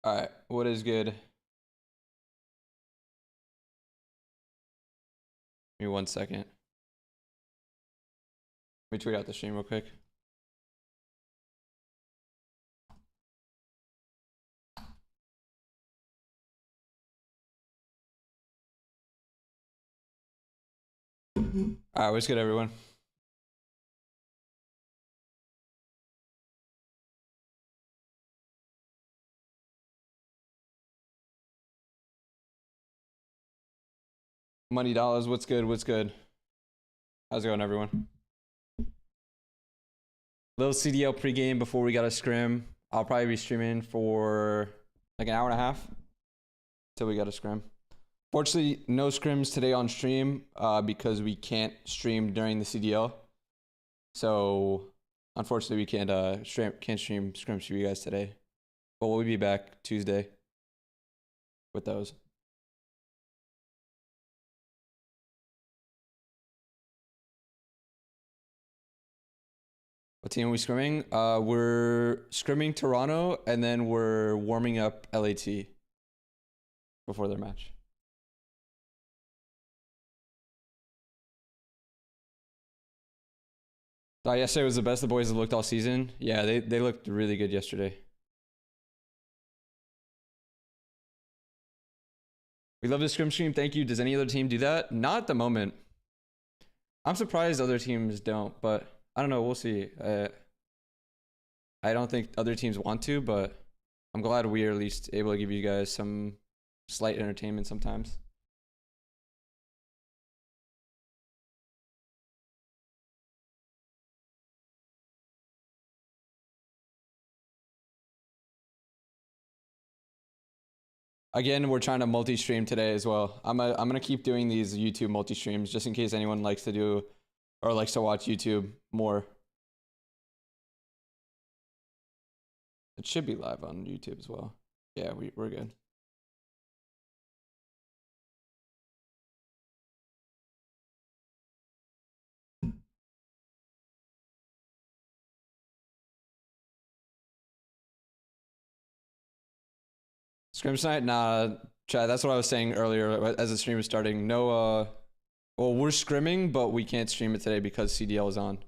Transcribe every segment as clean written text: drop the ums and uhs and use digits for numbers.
All right, what is good? Give me 1 second. Let me tweet out the stream real quick. All right, what's good, everyone? Money dollars, what's good? What's good? How's it going, everyone? Little CDL pre-game before we got a scrim. I'll probably be streaming for like an hour and a half till we got a scrim. Fortunately, no scrims today on stream because we can't stream during the CDL. So unfortunately, we can't stream scrims for you guys today. But we'll be back Tuesday with those. What team are we scrimming? We're scrimming Toronto, and then we're warming up LAT before their match. Yesterday was the best the boys have looked all season. Yeah, they looked really good yesterday. We love the scrim stream. Thank you. Does any other team do that? Not at the moment. I'm surprised other teams don't, but I don't know. We'll see. I don't think other teams want to, but I'm glad we are at least able to give you guys some slight entertainment sometimes. Again, we're trying to multi-stream today as well. I'm gonna keep doing these YouTube multi-streams just in case anyone likes to do or likes to watch YouTube more. It should be live on YouTube as well. Yeah, we're good. Scrim tonight? Nah, Chad, that's what I was saying earlier as the stream was starting. No, well, we're scrimming, but we can't stream it today because CDL is on.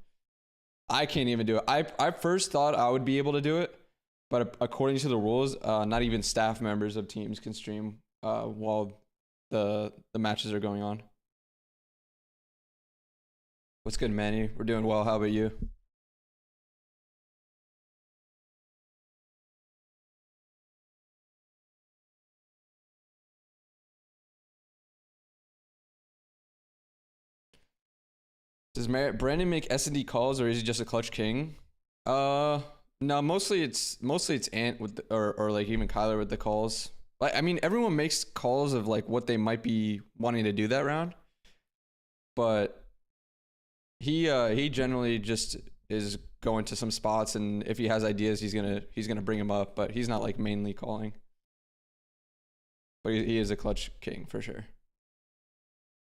I can't even do it. I first thought I would be able to do it, but according to the rules, not even staff members of teams can stream while the matches are going on. What's good, Manny? We're doing well. How about you? Does Brandon make S&D calls, or is he just a clutch king? No, mostly it's Ant with or like even Kyler with the calls. Like, I mean, everyone makes calls of like what they might be wanting to do that round, but he generally just is going to some spots, and if he has ideas, he's gonna bring them up, but he's not like mainly calling. But he is a clutch king for sure.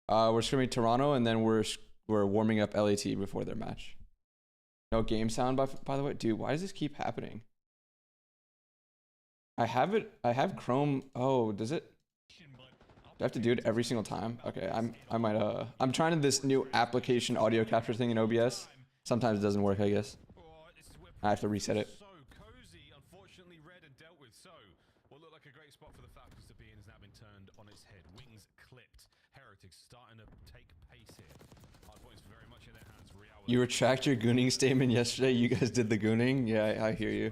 We're scrimming Toronto, and then we're warming up LAT before their match. No game sound by the way. Dude, why does this keep happening? I have Chrome. Oh, does it? Do I have to do it every single time? Okay, I'm trying this new application audio capture thing in OBS. Sometimes it doesn't work, I guess. I have to reset it. You retract your gooning statement yesterday. You guys did the gooning. Yeah, I hear you.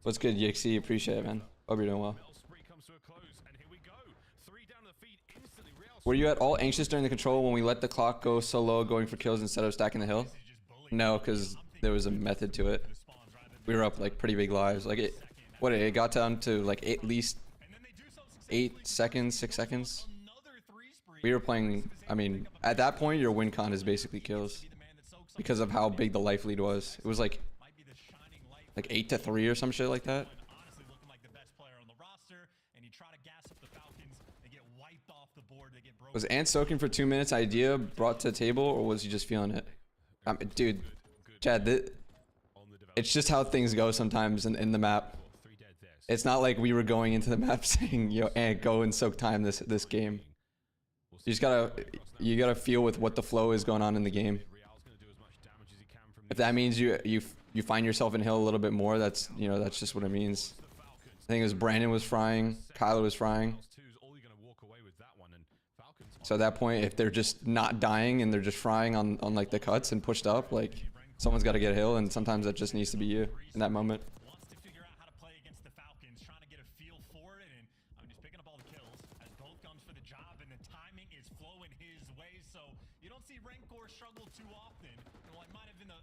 What's good, Yixi? Appreciate it, man. Hope you're doing well. Were you at all anxious during the control when we let the clock go so low going for kills instead of stacking the hill? No, because there was a method to it. We were up like pretty big lives. Like it got down to like at least 8 seconds, 6 seconds. We were playing, I mean, at that point, your win con is basically kills because of how big the life lead was. It was like 8-3 or some shit like that. Was Ant soaking for 2 minutes idea brought to the table, or was he just feeling it? Dude, Chad, it's just how things go sometimes in the map. It's not like we were going into the map saying, yo, and go and soak time this game. You just gotta feel with what the flow is going on in the game. If that means you find yourself in hill a little bit more, that's that's just what it means. I think it was Brandon was frying, Kyler was frying. So at that point, if they're just not dying and they're just frying on like the cuts and pushed up, like someone's got to get a hill, and sometimes that just needs to be you in that moment.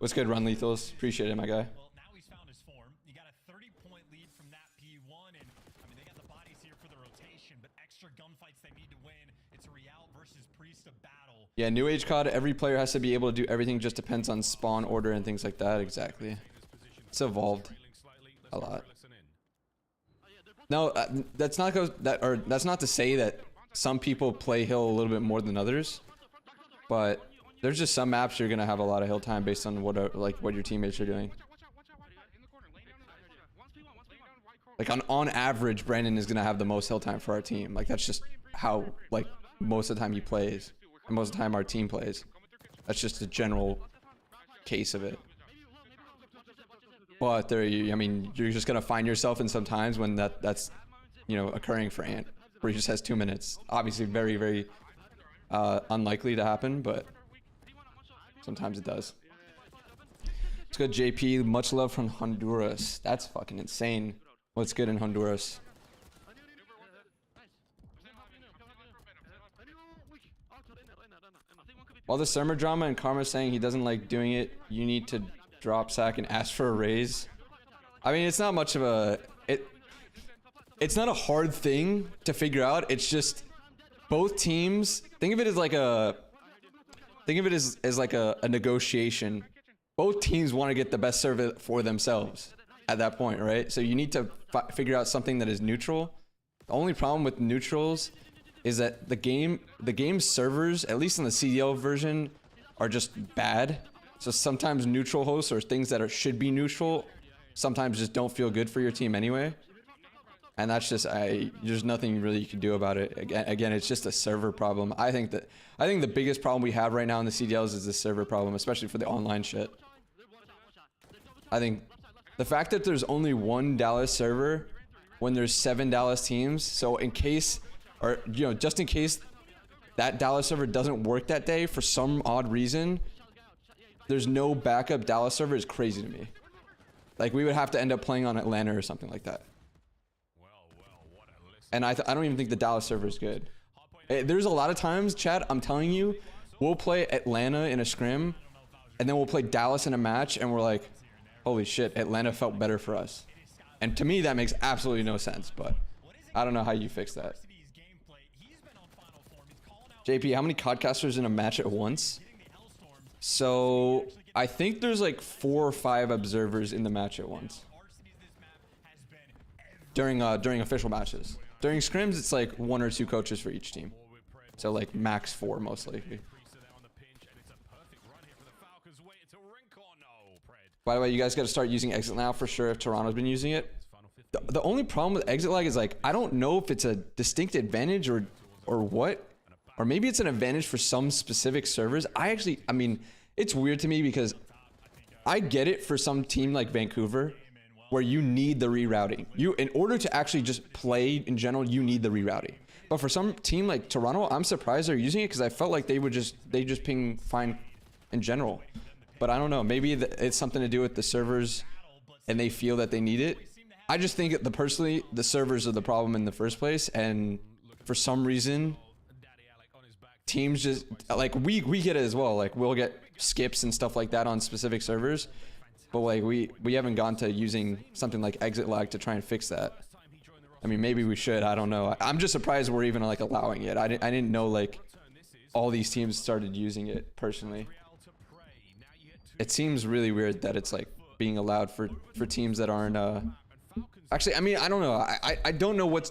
What's good, Run Lethals? Appreciate it, my guy. Well, now he's found his form. You got a 30-point lead from that P1, and I mean they got the bodies here for the rotation, but extra gunfights they need to win. It's a Real versus Priest of battle. Yeah, New Age COD, every player has to be able to do everything. Just depends on spawn order and things like that. Exactly. It's evolved a lot. No, that's not to say that some people play hill a little bit more than others, but there's just some maps you're gonna have a lot of hill time based on what your teammates are doing. Like on average, Brandon is gonna have the most hill time for our team. Like that's just how like most of the time he plays, and most of the time our team plays. That's just a general case of it. But I mean, you're just gonna find yourself in some times when that's occurring for Ant, where he just has 2 minutes. Obviously, very very unlikely to happen, but sometimes it does. Let's go, JP. Much love from Honduras. That's fucking insane. What's good in Honduras? All the summer drama and Karma saying he doesn't like doing it, you need to drop sack and ask for a raise. I mean, it's not much of a... It's not a hard thing to figure out. It's just both teams... Think of it as like a negotiation. Both teams want to get the best server for themselves at that point, right? So you need to figure out something that is neutral. The only problem with neutrals is that the game servers, at least in the Cdl version, are just bad. So sometimes neutral hosts or things that should be neutral sometimes just don't feel good for your team anyway. And that's just there's nothing really you can do about it. Again, it's just a server problem. I think the biggest problem we have right now in the CDLs is the server problem, especially for the online shit. I think the fact that there's only one Dallas server when there's 7 Dallas teams, so in case, or just in case that Dallas server doesn't work that day for some odd reason, there's no backup Dallas server is crazy to me. Like we would have to end up playing on Atlanta or something like that. And I don't even think the Dallas server is good. There's a lot of times, Chad, I'm telling you, we'll play Atlanta in a scrim, and then we'll play Dallas in a match, and we're like, holy shit, Atlanta felt better for us. And to me, that makes absolutely no sense, but I don't know how you fix that. JP, how many codcasters in a match at once? So I think there's like 4 or 5 observers in the match at once. During official matches. During scrims, it's like 1 or 2 coaches for each team. So like max 4 most likely. By the way, you guys got to start using exit now for sure if Toronto's been using it. The only problem with exit lag is like, I don't know if it's a distinct advantage or what. Or maybe it's an advantage for some specific servers. I mean, it's weird to me because I get it for some team like Vancouver, where you need the rerouting. In order to actually just play in general, you need the rerouting. But for some team like Toronto, I'm surprised they're using it because I felt like they just ping fine in general. But I don't know, maybe it's something to do with the servers and they feel that they need it. I just think that personally, the servers are the problem in the first place, and for some reason, teams just, like we get it as well. Like we'll get skips and stuff like that on specific servers. But like we haven't gone to using something like exit lag to try and fix that. I mean, maybe we should. I don't know. I'm just surprised we're even like allowing it. I didn't know like all these teams started using it personally. It seems really weird that it's like being allowed for teams that aren't. Actually, I mean, I don't know. I don't know what's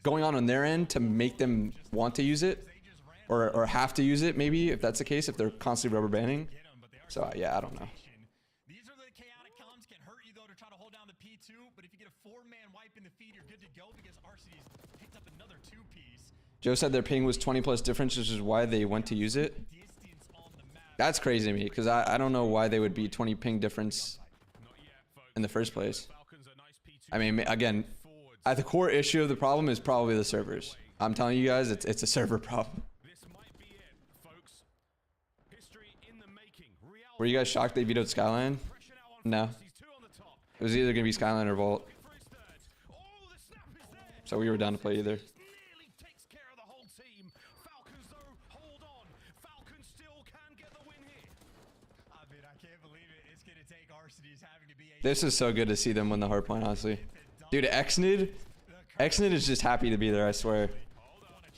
going on their end to make them want to use it or have to use it. Maybe if that's the case, if they're constantly rubber banding. So yeah, I don't know. These are the chaotic comms can hurt you though to try to hold down the P2, but if you get a 4-man wipe wiping the feed, you're good to go because RCD's picked up another 2-piece. Joe said their ping was 20+ difference, which is why they went to use it. Distance on the map. That's crazy to me, because I don't know why they would be 20 ping difference in the first place. I mean, again, at the core issue of the problem is probably the servers. I'm telling you guys, it's a server problem. Were you guys shocked they vetoed Skyline? No. It was either going to be Skyline or Vault. So we were down to play either. This is so good to see them win the hardpoint, honestly. Dude, Xnid is just happy to be there, I swear.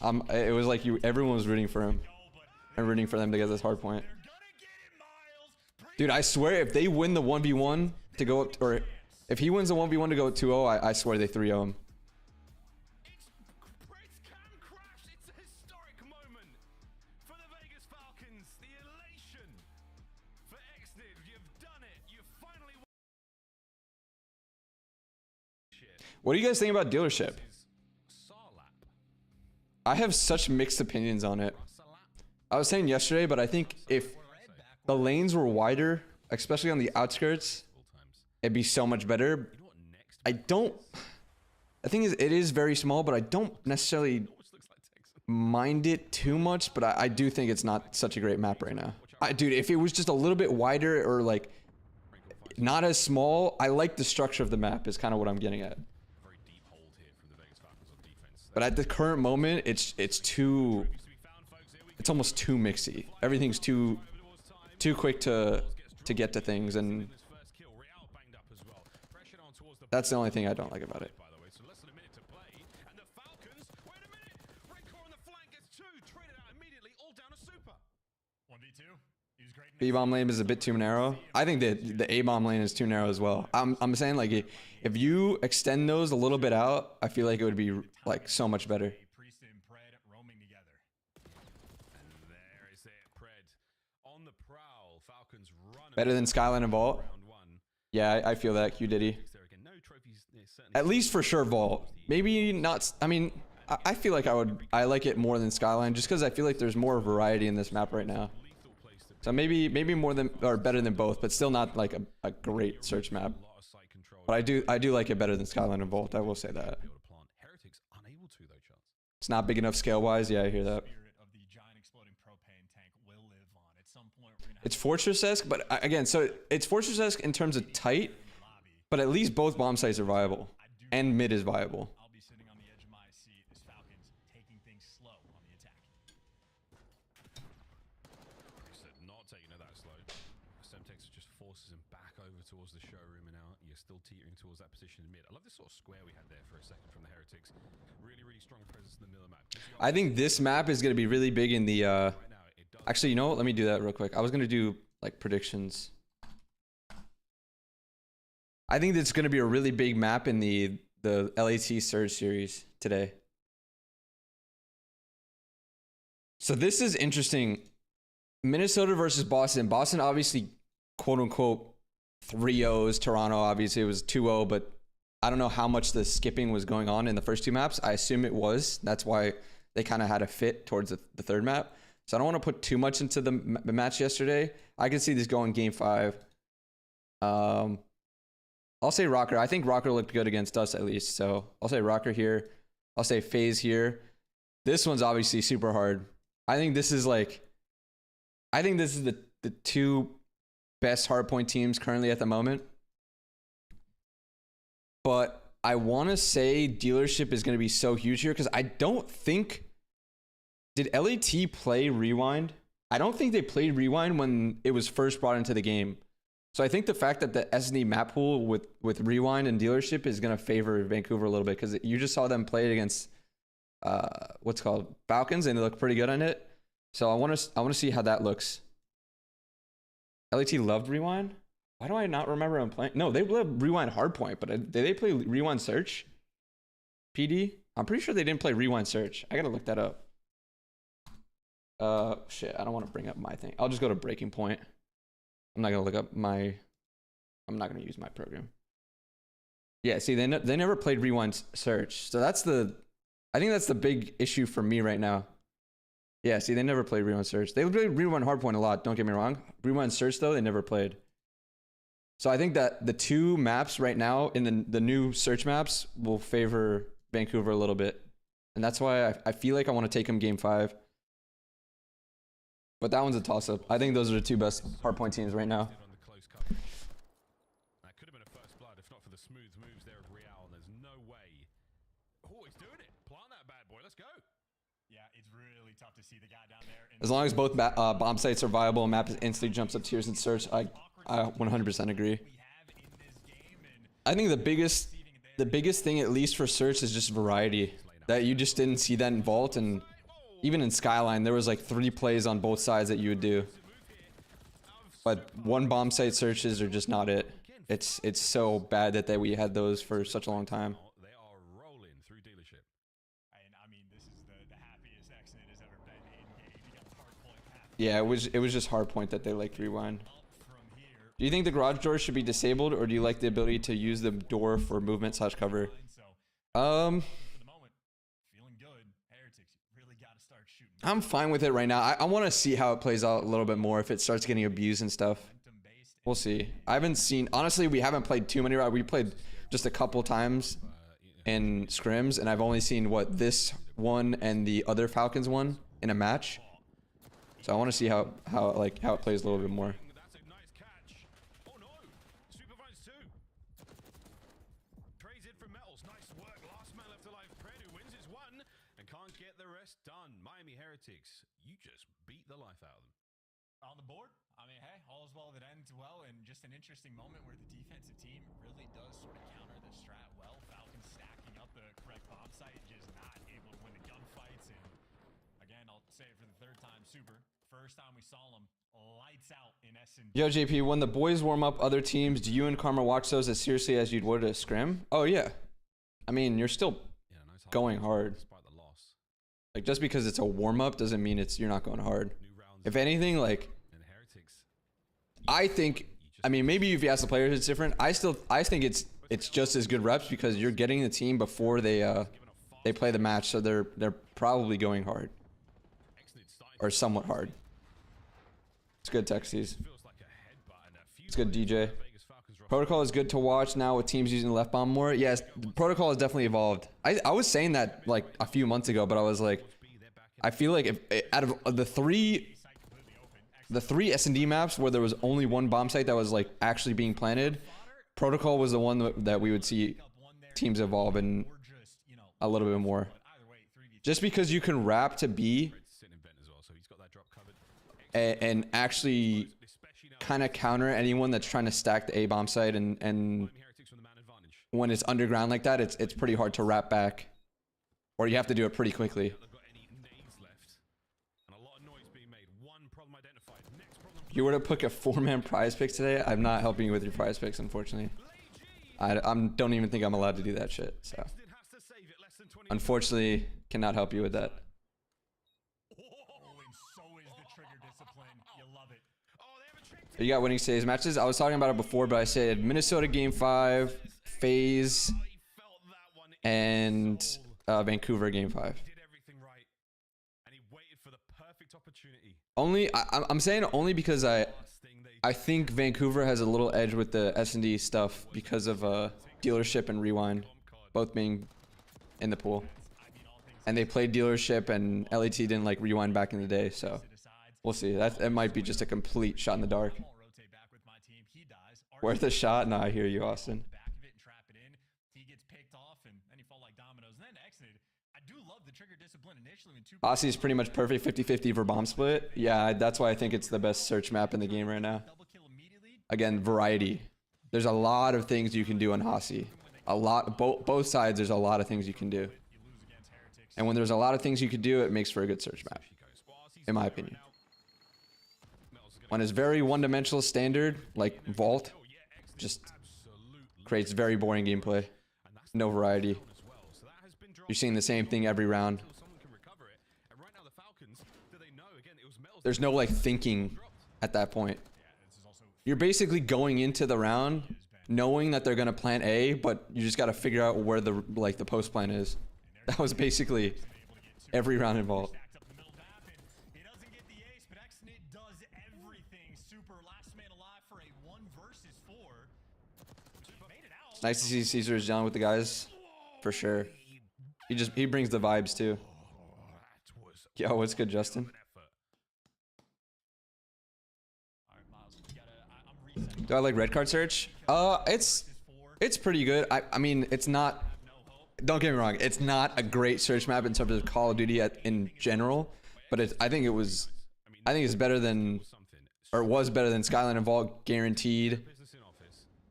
It was like everyone was rooting for him. And rooting for them to get this hardpoint. Dude, I swear if they win the 1v1 to go up, or if he wins the 1v1 to go 2-0, I swear they 3-0 him. What do you guys think about dealership? I have such mixed opinions on it. I was saying yesterday, but I think if the lanes were wider, especially on the outskirts, it'd be so much better. The thing is, it is very small, but I don't necessarily mind it too much, but I do think it's not such a great map right now. Dude, if it was just a little bit wider or like not as small, I like the structure of the map is kind of what I'm getting at. But at the current moment, it's almost too mixy. Everything's too quick to get to things, and that's the only thing I don't like about it. B-bomb lane is a bit too narrow. I think that the A-bomb lane is too narrow as well. I'm saying, like, if you extend those a little bit out, I feel like it would be like so much better. Better than Skyline and Vault. Yeah, I feel that, Q Diddy. At least for sure Vault. Maybe not. I mean, I feel like I like it more than Skyline just because I feel like there's more variety in this map right now. So maybe more than, or better than both, but still not like a great search map. But I do like it better than Skyline and Vault. I will say that. It's not big enough scale wise. Yeah, I hear that. It's Fortress-esque, but again, so it's Fortress-esque in terms of tight, but at least both bomb sites are viable and mid is viable. I'll be sitting on the edge of my seat as Falcons taking things slow on the attack. Not taking it that slow. Semtex just forces him back over towards the showroom, and now you're still teetering towards that position in mid. I love this sort of square we had there for a second from the Heretics. Really, really strong presence in the middle of the map. I think this map is going to be really big in the actually, you know what? Let me do that real quick. I was going to do like predictions. I think it's going to be a really big map in the LAT Surge series today. So this is interesting. Minnesota versus Boston. Boston obviously, quote unquote, 3-0s. Toronto obviously it was 2-0, but I don't know how much the skipping was going on in the first two maps. I assume it was. That's why they kind of had a fit towards the third map. So I don't want to put too much into the match yesterday. I can see this going game 5. I'll say Rocker. I think Rocker looked good against us at least. So I'll say Rocker here. I'll say FaZe here. This one's obviously super hard. I think this is the two best hardpoint teams currently at the moment. But I want to say Dealership is going to be so huge here because I don't think... Did LAT play Rewind? I don't think they played Rewind when it was first brought into the game. So I think the fact that the SD map pool with Rewind and Dealership is going to favor Vancouver a little bit because you just saw them play it against what's called Falcons and they look pretty good on it. So I want to see how that looks. LAT loved Rewind? Why do I not remember them playing? No, they loved Rewind Hardpoint, but did they play Rewind Search? PD? I'm pretty sure they didn't play Rewind Search. I got to look that up. Shit, I don't want to bring up my thing. I'll just go to Breaking Point. I'm not going to look up I'm not going to use my program. Yeah, see, they never played rewind search, so I think that's the big issue for me right now. Yeah, see, they never played rewind search. They played rewind hardpoint a lot. Don't get me wrong. Rewind search though, they never played. So I think that the two maps right now in the new search maps will favor Vancouver a little bit, and that's why I feel like I want to take them game 5. But that one's a toss-up. I think those are the two best hardpoint teams right now. That could have been a first blood if not for the smooth moves there of Real. There's no way. Oh, he's doing it. Plant that bad boy. Let's go. Yeah, it's really tough to see the guy down there. As long as both bomb sites are viable and map instantly jumps up tiers in search, I 100% agree. I think the biggest thing, at least for search, is just variety. That you just didn't see that in Vault, and even in Skyline, there was like 3 plays on both sides that you would do. But one bomb site searches are just not it. It's so bad that we had those for such a long time. They are rolling through dealership. And I mean, this is the happiest Xnit has ever been in game. You got the hard point half. Yeah, it was just hardpoint that they liked rewind. Do you think the garage door should be disabled, or do you like the ability to use the door for movement / cover? I'm fine with it right now. I want to see how it plays out a little bit more if it starts getting abused and stuff. We'll see. I haven't seen... Honestly, we haven't played too many. We played just a couple times in scrims, and I've only seen, what, this one and the other Falcons one in a match. So I want to see how it plays a little bit more. That's a nice catch. Oh no! Supervise 2. Trades in from Metals. Nice work. Last man left alive. Predu wins his one and can't get the rest done. Miami Heretics, you just beat the life out of them. On the board, I mean, hey, all is well that ends well, and just an interesting moment where the defensive team really does sort of counter the strat well. Falcons stacking up the correct bomb site, just not able to win the gunfights. And again, I'll say it for the 3rd time, super. First time we saw them, lights out in S&D. Yo, JP, when the boys warm up other teams, do you and Karma watch those as seriously as you'd would a scrim? Oh, yeah. I mean, you're still going hard. Despite the loss. Like, just because it's a warm-up doesn't mean you're not going hard. If anything, like, I think, I mean, maybe if you ask the players, it's different. I think it's just as good reps because you're getting the team before they play the match, so they're probably going hard or somewhat hard. It's good, Texies. It's good, DJ. Protocol is good to watch now with teams using left bomb more. Yes, the protocol has definitely evolved. I was saying that like a few months ago, but I was like, I feel like if out of the three S&D maps where there was only one bomb site that was like actually being planted, protocol was the one that we would see teams evolve in a little bit more. Just because you can wrap to B and actually kind of counter anyone that's trying to stack the A bomb site, and when it's underground like that, it's pretty hard to wrap back, or you have to do it pretty quickly. If you were to pick a 4-man prize pick today, I'm not helping you with your prize picks, unfortunately. I don't even think I'm allowed to do that shit, so unfortunately cannot help you with that. You got winning saves matches. I was talking about it before, but I said Minnesota game 5, FaZe, and Vancouver game 5. Only I'm saying only because I think Vancouver has a little edge with the S&D stuff because of dealership and rewind, both being in the pool, and they played dealership and LET didn't like rewind back in the day, so. We'll see. That might be just a complete shot in the dark. Worth a shot? No, I hear you, Austin. Aussie is pretty much perfect 50-50 for bomb split. Yeah, that's why I think it's the best search map in the game right now. Again, variety. There's a lot of things you can do on Aussie. A lot, both sides, there's a lot of things you can do. And when there's a lot of things you can do, it makes for a good search map, in my opinion. When it's very one-dimensional standard, like Vault, just creates very boring gameplay. No variety. You're seeing the same thing every round. There's no like thinking at that point. You're basically going into the round knowing that they're gonna plant A, but you just gotta figure out where the post plant is. That was basically every round involved. Stacked up the middle map, and he doesn't get the ace, but Xnit does everything. Super last man alive for a 1 versus 4. Made it out. It's nice to see Caesar is down with the guys, for sure. He brings the vibes too. Yo, what's good, Justin? All right, Miles, you gotta, I'm resetting. Do I like red card search? It's pretty good. I mean, it's not. Don't get me wrong. It's not a great search map in terms of Call of Duty in general, but I think it's better than, or it was better than Skyline and Vault, guaranteed.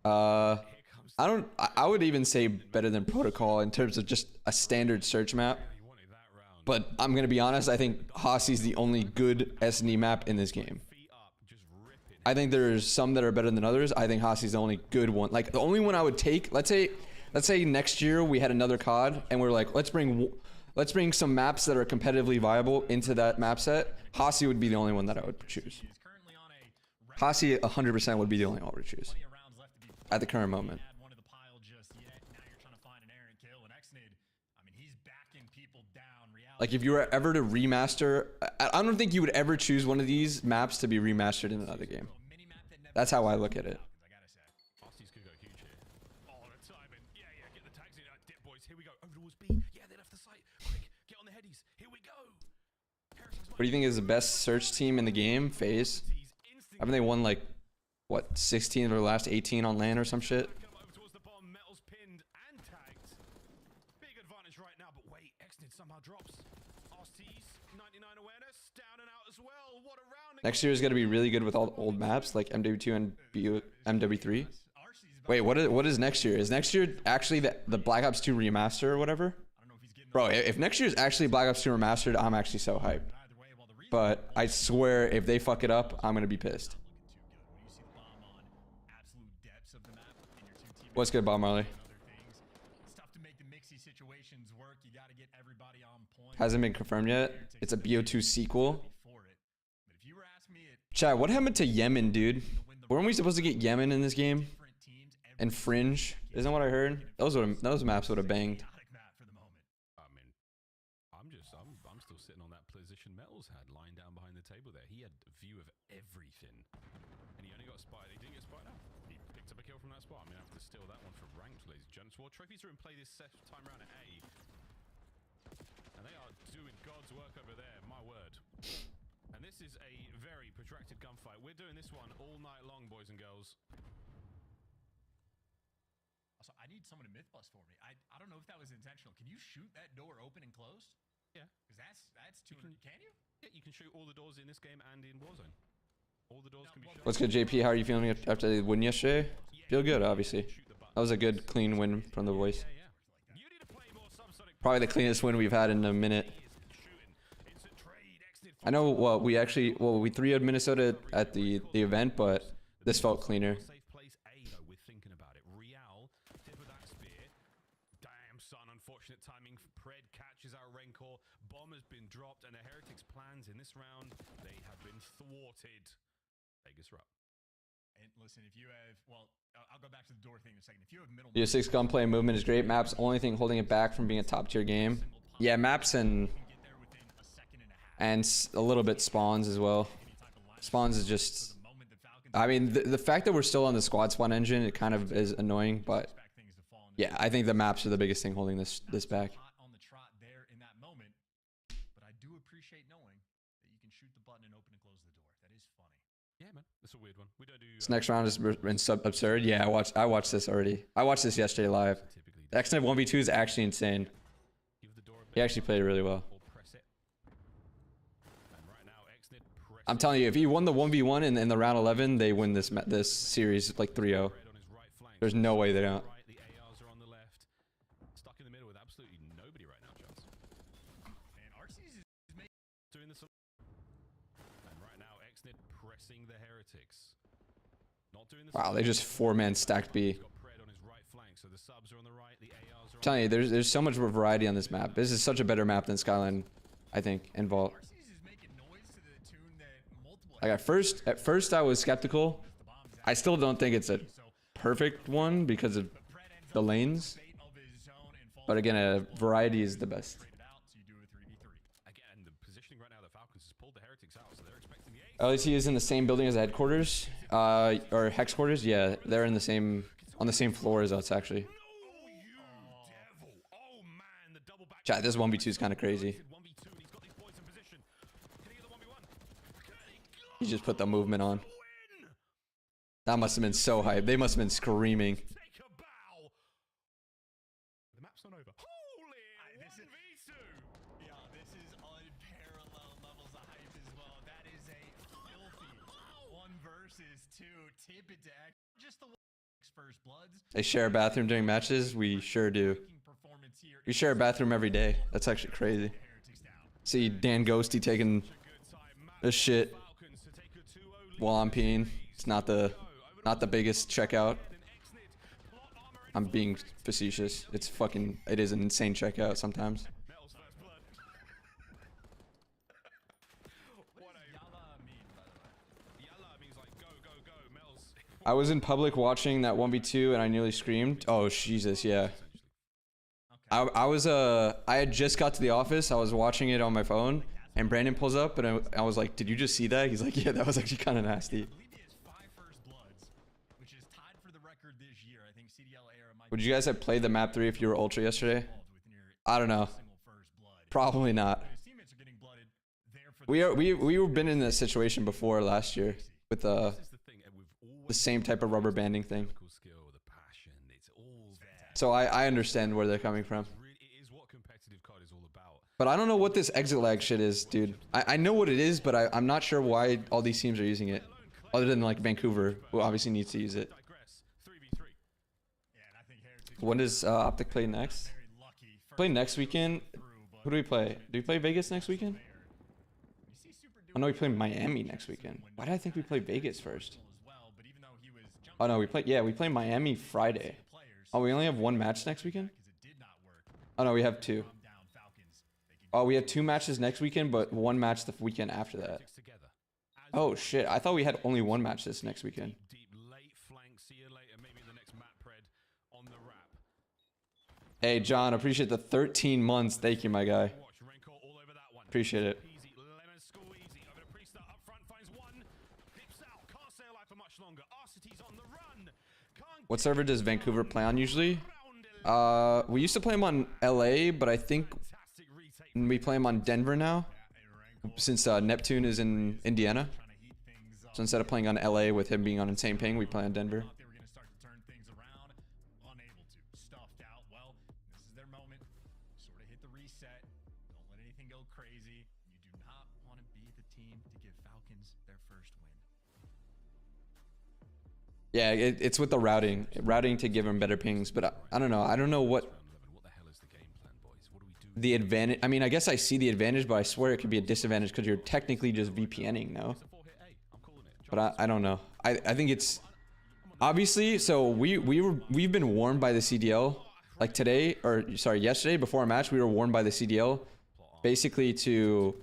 I would even say better than Protocol in terms of just a standard search map. But I'm gonna be honest. I think Hossy's the only good S&E map in this game. I think there's some that are better than others. I think Hossy's the only good one. Like the only one I would take. Let's say next year we had another COD and we're like, let's bring some maps that are competitively viable into that map set. Hossy would be the only one that I would choose. Hossy 100% would be the only one I would choose at the current moment. Like if you were ever to remaster, I don't think you would ever choose one of these maps to be remastered in another game. That's how I look at it. What do you think is the best search team in the game? FaZe. Haven't they won like, what, 16 of their last 18 on LAN or some shit? Next year is going to be really good with all the old maps like MW2 and MW3. Wait, what is next year? Is next year actually the Black Ops 2 remaster or whatever? Bro, if next year is actually Black Ops 2 remastered, I'm actually so hyped. But I swear, if they fuck it up, I'm going to be pissed. What's good, Bob Marley? Hasn't been confirmed yet. It's a BO2 sequel. Chat, what happened to Yemen, dude? Weren't we supposed to get Yemen in this game? And Fringe? Isn't that what I heard? Those maps would have banged. I mean, I'm still sitting on that position Metals had lying down behind the table there. He had a view of everything. And he only got spied. He didn't get spied out. He picked up a kill from that spot. I'm going to have to steal that one from ranked, ladies and gents. Well, trophies are in play this time round at A. And they are doing God's work over there, my word. And this is a very protracted gunfight. We're doing this one all night long, boys and girls. Also, I need someone to myth bust for me. I don't know if that was intentional. Can you shoot that door open and closed? Yeah. Because that's 200. Can you? Yeah, you can shoot all the doors in this game and in Warzone. All the doors can be shot. What's good, JP? How are you feeling after the win yesterday? Feel good, obviously. That was a good, clean win from the voice. Probably the cleanest win we've had in a minute. I know, well, we 3-0'd Minnesota at the event, but this felt cleaner. Safe place A though, we're thinking about it. Real, tip of that spear. Damn son, unfortunate timing. Pred catches our Rancor. Bomb has been dropped, and the Heretics' plans in this round, they have been thwarted. Vegas are up. And listen, if you have, well, I'll go back to the door thing in a second. If you have middle, The 6 gunplay movement is great. Maps only thing holding it back from being a top tier game. Yeah, maps and a little bit spawns as well. Spawns is just, I mean, the fact that we're still on the squad spawn engine, it kind of is annoying, but yeah, I think the maps are the biggest thing holding this back. on the trot there in that moment, but I do appreciate knowing that you can shoot the button and open and close the door. That is funny. Yeah, man, that's a weird one. We don't do. This next round has been absurd. Yeah, I watched this already. I watched this yesterday live. The X-Knife 1v2 is actually insane. He actually played it really well. I'm telling you, if he won the 1v1 in the round 11, they win this series like 3-0. There's no way they don't. The ARs are on the left, stuck in the middle with absolutely nobody right now, Charles. And RC's is Doing this, and right now, Xnit pressing the Heretics. Not doing this. Wow, they just 4-man stacked B. Got Pred on his right flank, so the subs are on the right, the ARs are on I'm telling you, there's so much variety on this map. This is such a better map than Skyline, I think, and Vault. Like at first I was skeptical. I still don't think it's a perfect one because of the lanes. But again, a variety is the best. Again, the positioning right now, the Falcons has pulled the Heretics out, so they're expecting the ace. LAC is in the same building as the headquarters, or hex quarters. Yeah, they're in the same on the same floor as us actually. Oh, you devil. Oh, man, the double back. Chat, this 1v2 is kind of crazy. 1v2, and he's got these boys in position. Can he get the 1v1? He just put the movement on. Win! That must have been so hype. They must have been screaming. Take a bow. The map's not over. Holy 1v2. Yeah, this is unparalleled levels of hype as well. That is a filthy 1 versus 2 tip deck. Just the first bloods. They share a bathroom during matches. We sure do. We share a bathroom every day. That's actually crazy. See Dan Ghosty taking a shit while I'm peeing. It's not the biggest checkout. I'm being facetious. It is an insane checkout sometimes. I was in public watching that 1v2 and I nearly screamed. Oh Jesus, yeah. I had just got to the office. I was watching it on my phone and Brandon pulls up and I was like, "Did you just see that?" He's like, "Yeah, that was actually kind of nasty." Would you guys have played the map 3 if you were ultra yesterday? I don't know. Probably not. We've been in this situation before last year with the same type of rubber banding thing. So I understand where they're coming from. But I don't know what this exit lag shit is, dude. I know what it is, but I'm not sure why all these teams are using it. Other than like Vancouver, who obviously needs to use it. When does Optic play next? Play next weekend? Who do we play? Do we play Vegas next weekend? Oh no, we play Miami next weekend. Why did I think we play Vegas first? Oh no, we play Miami Friday. Oh, we only have 1 match next weekend? Oh no, we have 2. Oh, we have 2 matches next weekend, but 1 match the weekend after that. Oh shit, I thought we had only 1 match this next weekend. Hey John, appreciate the 13 months. Thank you, my guy. Appreciate it. What server does Vancouver play on usually? We used to play them on LA, but I think we play them on Denver now, since Neptune is in Indiana. So instead of playing on LA with him being on insane ping, we play on Denver. Yeah, it's with the routing to give him better pings, but I don't know. I don't know what the advantage. I mean, I guess I see the advantage, but I swear it could be a disadvantage because you're technically just VPNing, no? But I don't know. I think it's obviously. So we've been warned by the CDL, like today or sorry yesterday before our match. We were warned by the CDL, basically to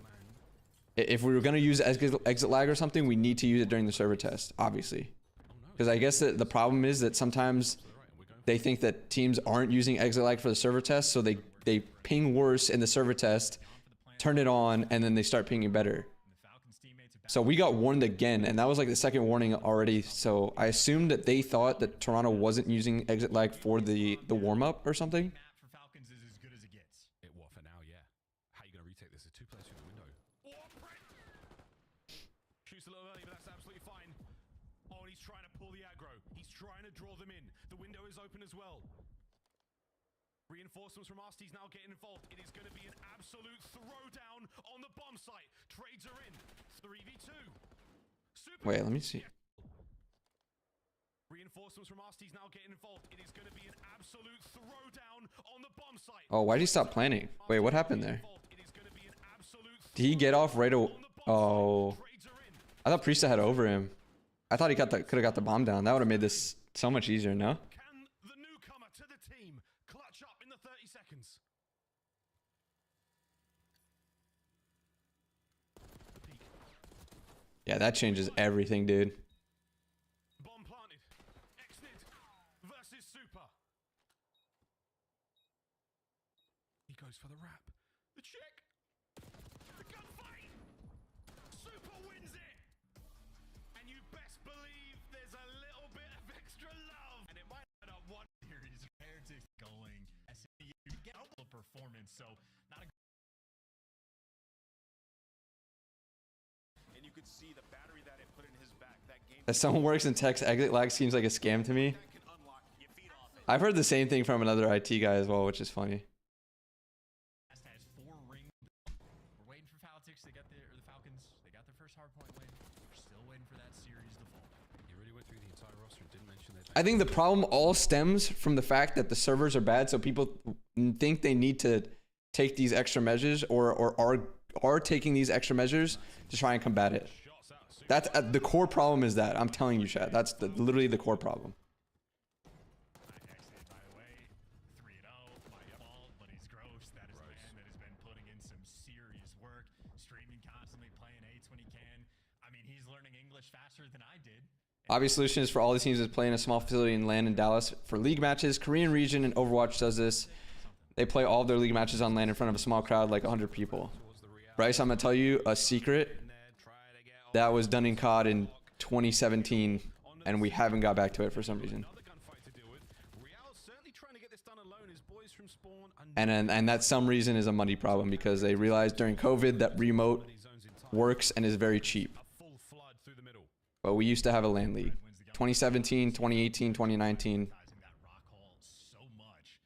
if we were gonna use exit lag or something, we need to use it during the server test, obviously. Because I guess the problem is that sometimes they think that teams aren't using exit lag for the server test, so they ping worse in the server test, turn it on, and then they start pinging better. So we got warned again, and that was like the second warning already. So I assumed that they thought that Toronto wasn't using exit lag for the warm-up or something. Reinforcements from Arsty's now getting involved. It is going to be an absolute throwdown on the bomb site. Trades are in. 3v2. Wait, let me see. Reinforcements from Arsty's now getting involved. It is going to be an absolute throwdown on the bomb site. Oh, why did he stop planning? Wait, what happened there? Did he get off right away? Oh, I thought Priesta had over him. I thought he could have got the bomb down. That would have made this so much easier, no? Yeah, that changes everything, dude. Bomb planted. Exit. performance. So not a And you could see the battery that it put in his back. That game As someone works in tech's exit lag seems like a scam to me. that can unlock. You feed off it. I've heard the same thing from another IT guy as well, which is funny. has 4 rings. We're waiting for Falcons to get the Falcons. They got their first hardpoint win. We're still waiting for that series to fall. He really went through the entire roster and didn't mention that. I think the problem all stems from the fact that the servers are bad, so people think they need to take these extra measures or are taking these extra measures to try and combat it. That's the core problem is that. I'm telling you, Chad. That's literally the core problem. Actually, by the way, 3-0, my fault, but he's gross. That is a man that has been putting in some serious work, streaming constantly, playing eights when he can. I mean, he's learning English faster than I did. Obvious solution is for all the teams is playing a small facility in LAN in Dallas for league matches. Korean region and Overwatch does this. They play all of their league matches on LAN in front of a small crowd, like 100 people. Bryce, I'm gonna tell you a secret that was done in COD in 2017, and we haven't got back to it for some reason. And that some reason is a money problem because they realized during COVID that remote works and is very cheap. But we used to have a LAN league. 2017, 2018, 2019. That rock hole so much.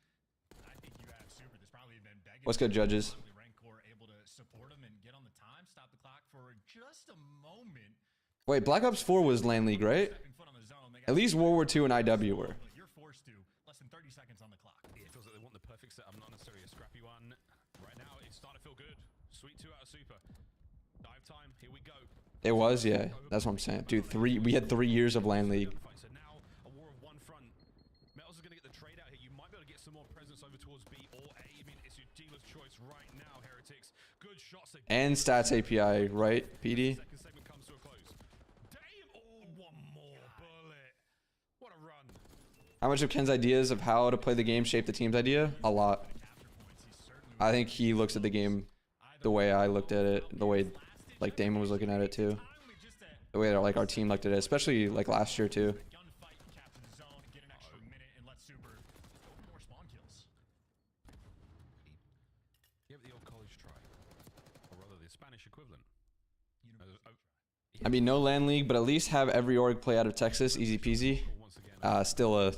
I think you have Super. There's probably been begging. What's good, judges? Rank core able to support him and get on the time, stop the clock for just a moment. Wait, Black Ops 4 was LAN league, right? Stepping foot on the zone. They got At least World War II and IW were. but you're forced to. Less than 30 seconds on the clock. It feels like they want the perfect setup, not necessarily a scrappy one. Right now, it's starting to feel good. Sweet 2 out of Super. Dive time. Here we go. It was, yeah. That's what I'm saying. Dude, we had 3 years of LAN league. So now a war of one front. Metals is going to get the trade out here. You might be able to get some more presence over towards B or A. I mean, it's your dealer's choice right now, Heretics. Good shots. And stats API, right, PD? Second segment comes to a close. Damn! Oh, one more bullet. What a run. How much of Ken's ideas of how to play the game shape the team's idea? A lot. I think he looks at the game the way I looked at it, the way like Damon was looking at it too. The way that like our team looked at it, especially like last year too. Gunfight, capture the zone, get an extra minute, and let Super go for more spawn kills. You have the old college try. Or rather, the Spanish equivalent. I mean, no LAN league, but at least have every org play out of Texas, easy peasy. Once again, Still a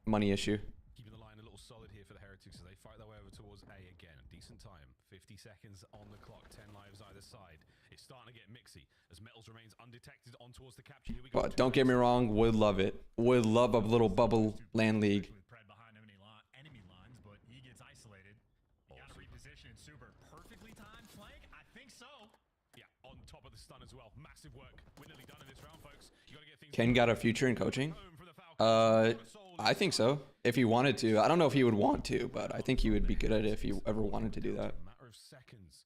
money issue. keeping the line a little solid here for the Heretics as they fight their way over towards A again. Decent time. 50 seconds on the clock. 10 lives either side. It's starting to get mixy as Metals remains undetected on towards the capture. Here we go. But don't get me wrong, would love it. Would love a little bubble LAN league. With Pred behind enemy lines, but he gets isolated. You gotta reposition Super. Perfectly timed flank? I think so. Yeah, on top of the stun as well. Massive work. We're nearly done in this round, folks. You gotta get things Ken got a future in coaching? home for the Falcons. I think so. If he wanted to. I don't know if he would want to, but I think he would be good at it if he ever wanted to do that. Matter of seconds.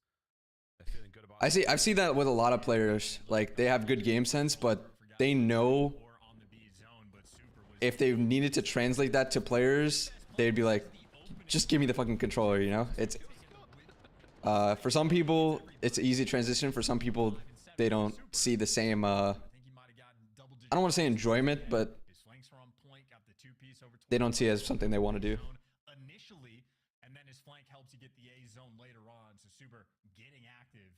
They're feeling good about I've seen that with a lot of players. Like they have good game sense, but they know Or on the B zone, but Super was if they needed to translate that to players, they'd be like, just give me the fucking controller, you know? It's for some people it's an easy transition. For some people they don't see the same I think he might have gotten double digit. I don't want to say enjoyment, but His flanks are on point, got the 2-piece over they don't see it as something they want to do. zone initially, and then his flank helps you get the A zone later on. So Super getting active,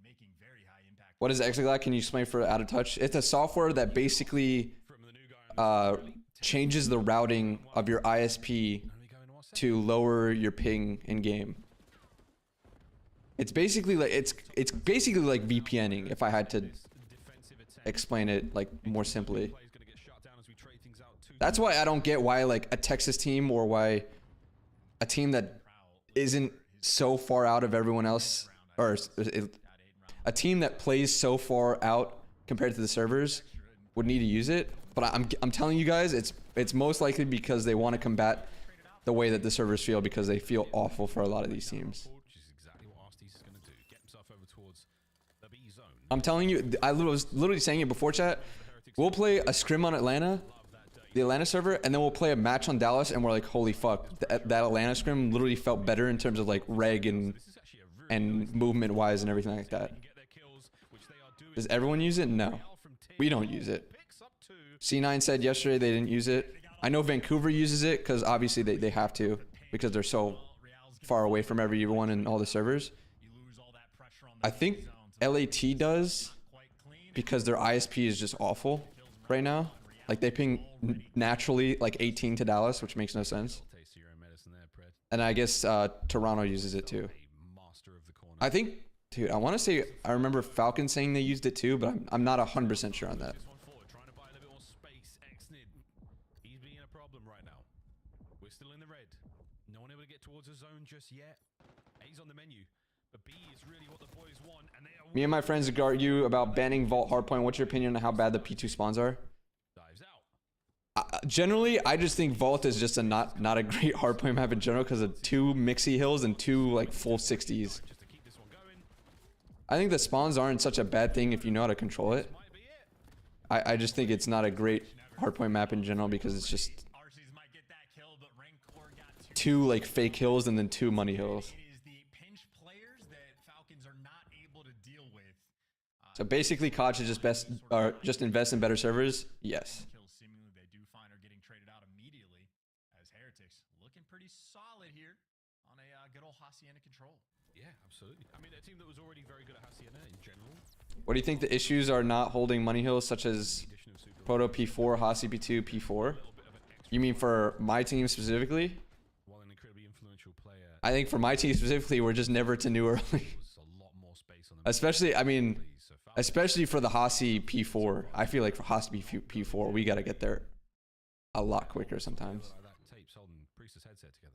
making very high impact. What is XGLAC? Can you explain for out of touch? It's a software that basically from the new guy. changes the routing of your ISP And we go into our second. to lower your ping in game. It's basically like it's basically like VPNing if I had to Defensive attempt. explain it like more simply. Play's gonna get shut down as we trade things out to That's why I don't get why like a Texas team or why a team that isn't so far out of everyone else or a team that plays so far out compared to the servers would need to use it. But I'm telling you guys, it's most likely because they want to combat the way that the servers feel because they feel awful for a lot of these teams. which is exactly what Arsteez is gonna do. Get himself over towards the B zone. I'm telling you, I was literally saying it before chat. We'll play a scrim on Atlanta, the Atlanta server, and then we'll play a match on Dallas, and we're like, holy fuck, that Atlanta scrim literally felt better in terms of like reg and This is actually a really movement wise and everything like that. can get their kills, which they are doing. Does everyone use it? No, From T we don't use it. picks up two. C9 said yesterday they didn't use it. I know Vancouver uses it because obviously they have to because they're so far away from everyone in all the servers. You lose all that pressure on the I think zone, so LAT does quite clean. because their ISP is just awful right now. Like they ping naturally like 18 to Dallas, which makes no sense. Taste of your own medicine there, Pred. And I guess Toronto uses it too. A master of the corner. I think, dude, I want to say I remember Falcon saying they used it too, but I'm not 100% sure on that. This one forward, trying to buy a little bit more space. Exnid, he's being a problem right now. We're still in the red. No one able to get towards the zone just yet. A's on the menu, but B is really what the boys want, and they are. Me and my friends argue about banning Vault Hardpoint. What's your opinion on how bad the P2 spawns are? Dives out. Generally, I just think Vault is just a not a great hardpoint map in general because of 2 mixy hills and 2 like full 60s. Just to keep this one going. I think the spawns aren't such a bad thing if you know how to control it. Might be it. I just think it's not a great hardpoint map in general because it's just Arcees might get that kill, but Rancor got 2 like fake hills and then 2 money hills. It is the pinch players that Falcons are not able to deal with. So basically, Koch should just invest in better servers. Yes. Kills seemingly they do find are getting traded out immediately as Heretics looking pretty solid here on a good old Hacienda control. Yeah, absolutely. I mean, a team that was already very good at Hacienda in general. What do you think the issues are not holding money hills such as Addition of Super Proto P4, Hasi P2, P4? a little bit of an extra You mean for my team specifically? while an incredibly influential player. I think for my team specifically, we're just never to new early. Was a lot more space on the Especially, I mean, so Falcons especially for the Hasi P4. I feel like for Hasi P4, we got to get there a lot quicker sometimes. that tape's holding Priestess headset together.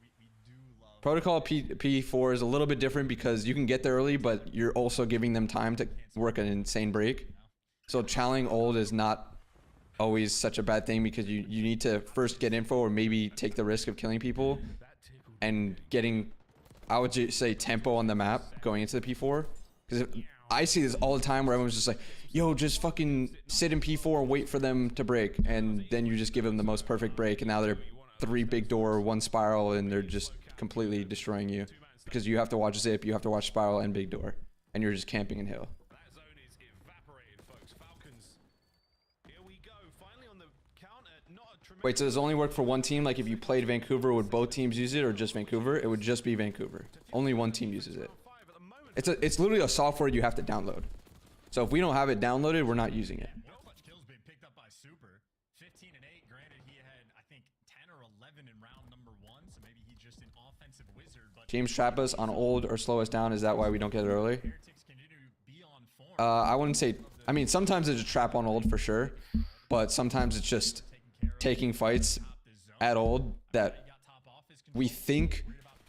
We do love Protocol P4 is a little bit different because you can get there early, but you're also giving them time to work an insane break. So challing old is not always such a bad thing because you need to first get info or maybe take the risk of killing people and getting, I would just say, tempo on the map going into the P4. Because I see this all the time where everyone's just like, yo, just fucking sit in P4 and wait for them to break. And then you just give them the most perfect break. And now they're 3 big door, 1 spiral, and they're just completely destroying you. Because you have to watch zip, you have to watch spiral and big door. And you're just camping in hill. That zone is evaporated, folks. Falcons. Here we go. Finally on the counter. Not a tremendous. Wait, so does it only work for one team? Like if you played Vancouver, would both teams use it or just Vancouver? It would just be Vancouver. Only one team uses it. Five at the moment. It's literally a software you have to download. So if we don't have it downloaded, we're not using it. no clutch kills being picked up by Super. 15 and 8. Granted, he had I think 10 or 11 in round number 1, so maybe he's just an offensive wizard. But Teams trap us on old or slow us down. Is that why we don't get it early? Heretics continue to be on form. I wouldn't say. I mean, sometimes it's a trap on old for sure, but sometimes it's just taking fights at old that Got top office we think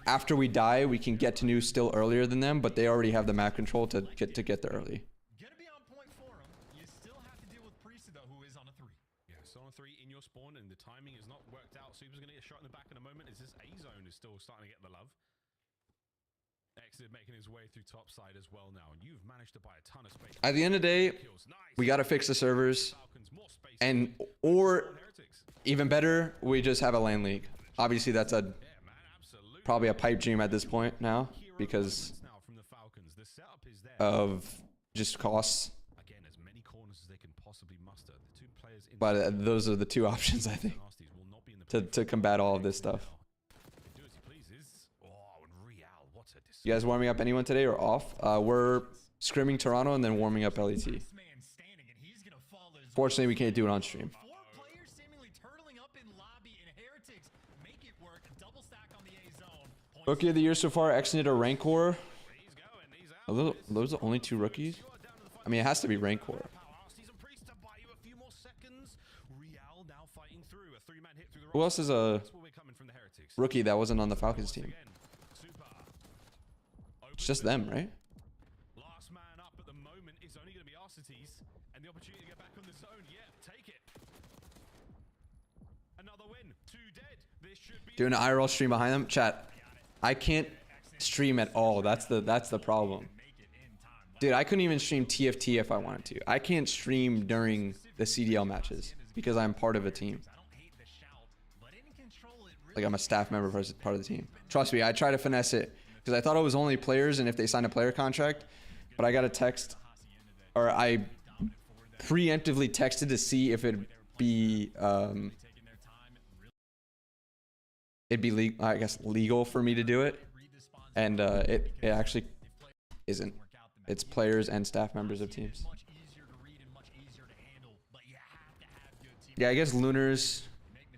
after we die we can get to new still earlier than them, but they already have the map control to get there early. Gonna be on point for him. You still have to deal with Priest though, who is on a 3. Yeah, so on 3 in your spawn, and the timing is not worked out. Super's going to get shot in the back in a moment. Is this A zone is still starting to get the love? Exit making his way through top side as well now, and you've managed to buy a ton of space. At the end of the day, Kills. Nice. we got to fix the servers, Falcons more space. and or Heretics. even better, we just have a LAN league. Obviously, that's Yeah, man, absolutely. probably a pipe dream at this point now because Now from the Falcons, the setup is there. of just costs. Again, as many corners as they can possibly muster. The 2 players in But those are the 2 options I think Nasties will not be in the to combat all of this stuff. Do as he pleases. Oh, and Real, what a You guys warming up anyone today or off? We're scrimming Toronto and then warming up LET. Man standing, and he's gonna fall as Fortunately, we can't do it on stream. 4 players seemingly turtling up in lobby, and Heretics make it work. Double stack on the A zone. Points Rookie of the year so far, Exnid or Rancor? He's going, he's out. Those are the only 2 rookies? I mean, it has to be Rancor. Season Priest to buy you a few more seconds. Real now fighting through a 3-man hit through the Who else is a That's where we're coming from the Heretics. rookie that wasn't on the Falcons team? Again, Super. It's just them, right? Last man up at the moment is only going to be Arcees, and the opportunity to get back on the zone. Yeah, take it. Another win. 2 dead. This should be Doing an IRL stream behind them. Chat, I can't stream at all. That's the problem. Dude, I couldn't even stream TFT if I wanted to. I can't stream during the CDL matches because I'm part of a team. I don't hate the shout, but in control it really Like I'm a staff member part of the team. Trust me, I try to finesse it because I thought it was only players and if they signed a player contract, but I got a text or I preemptively texted to see if it'd be it'd be I guess legal for me to do it, and it actually isn't. It's players and staff members of teams. Yeah, I guess Lunars,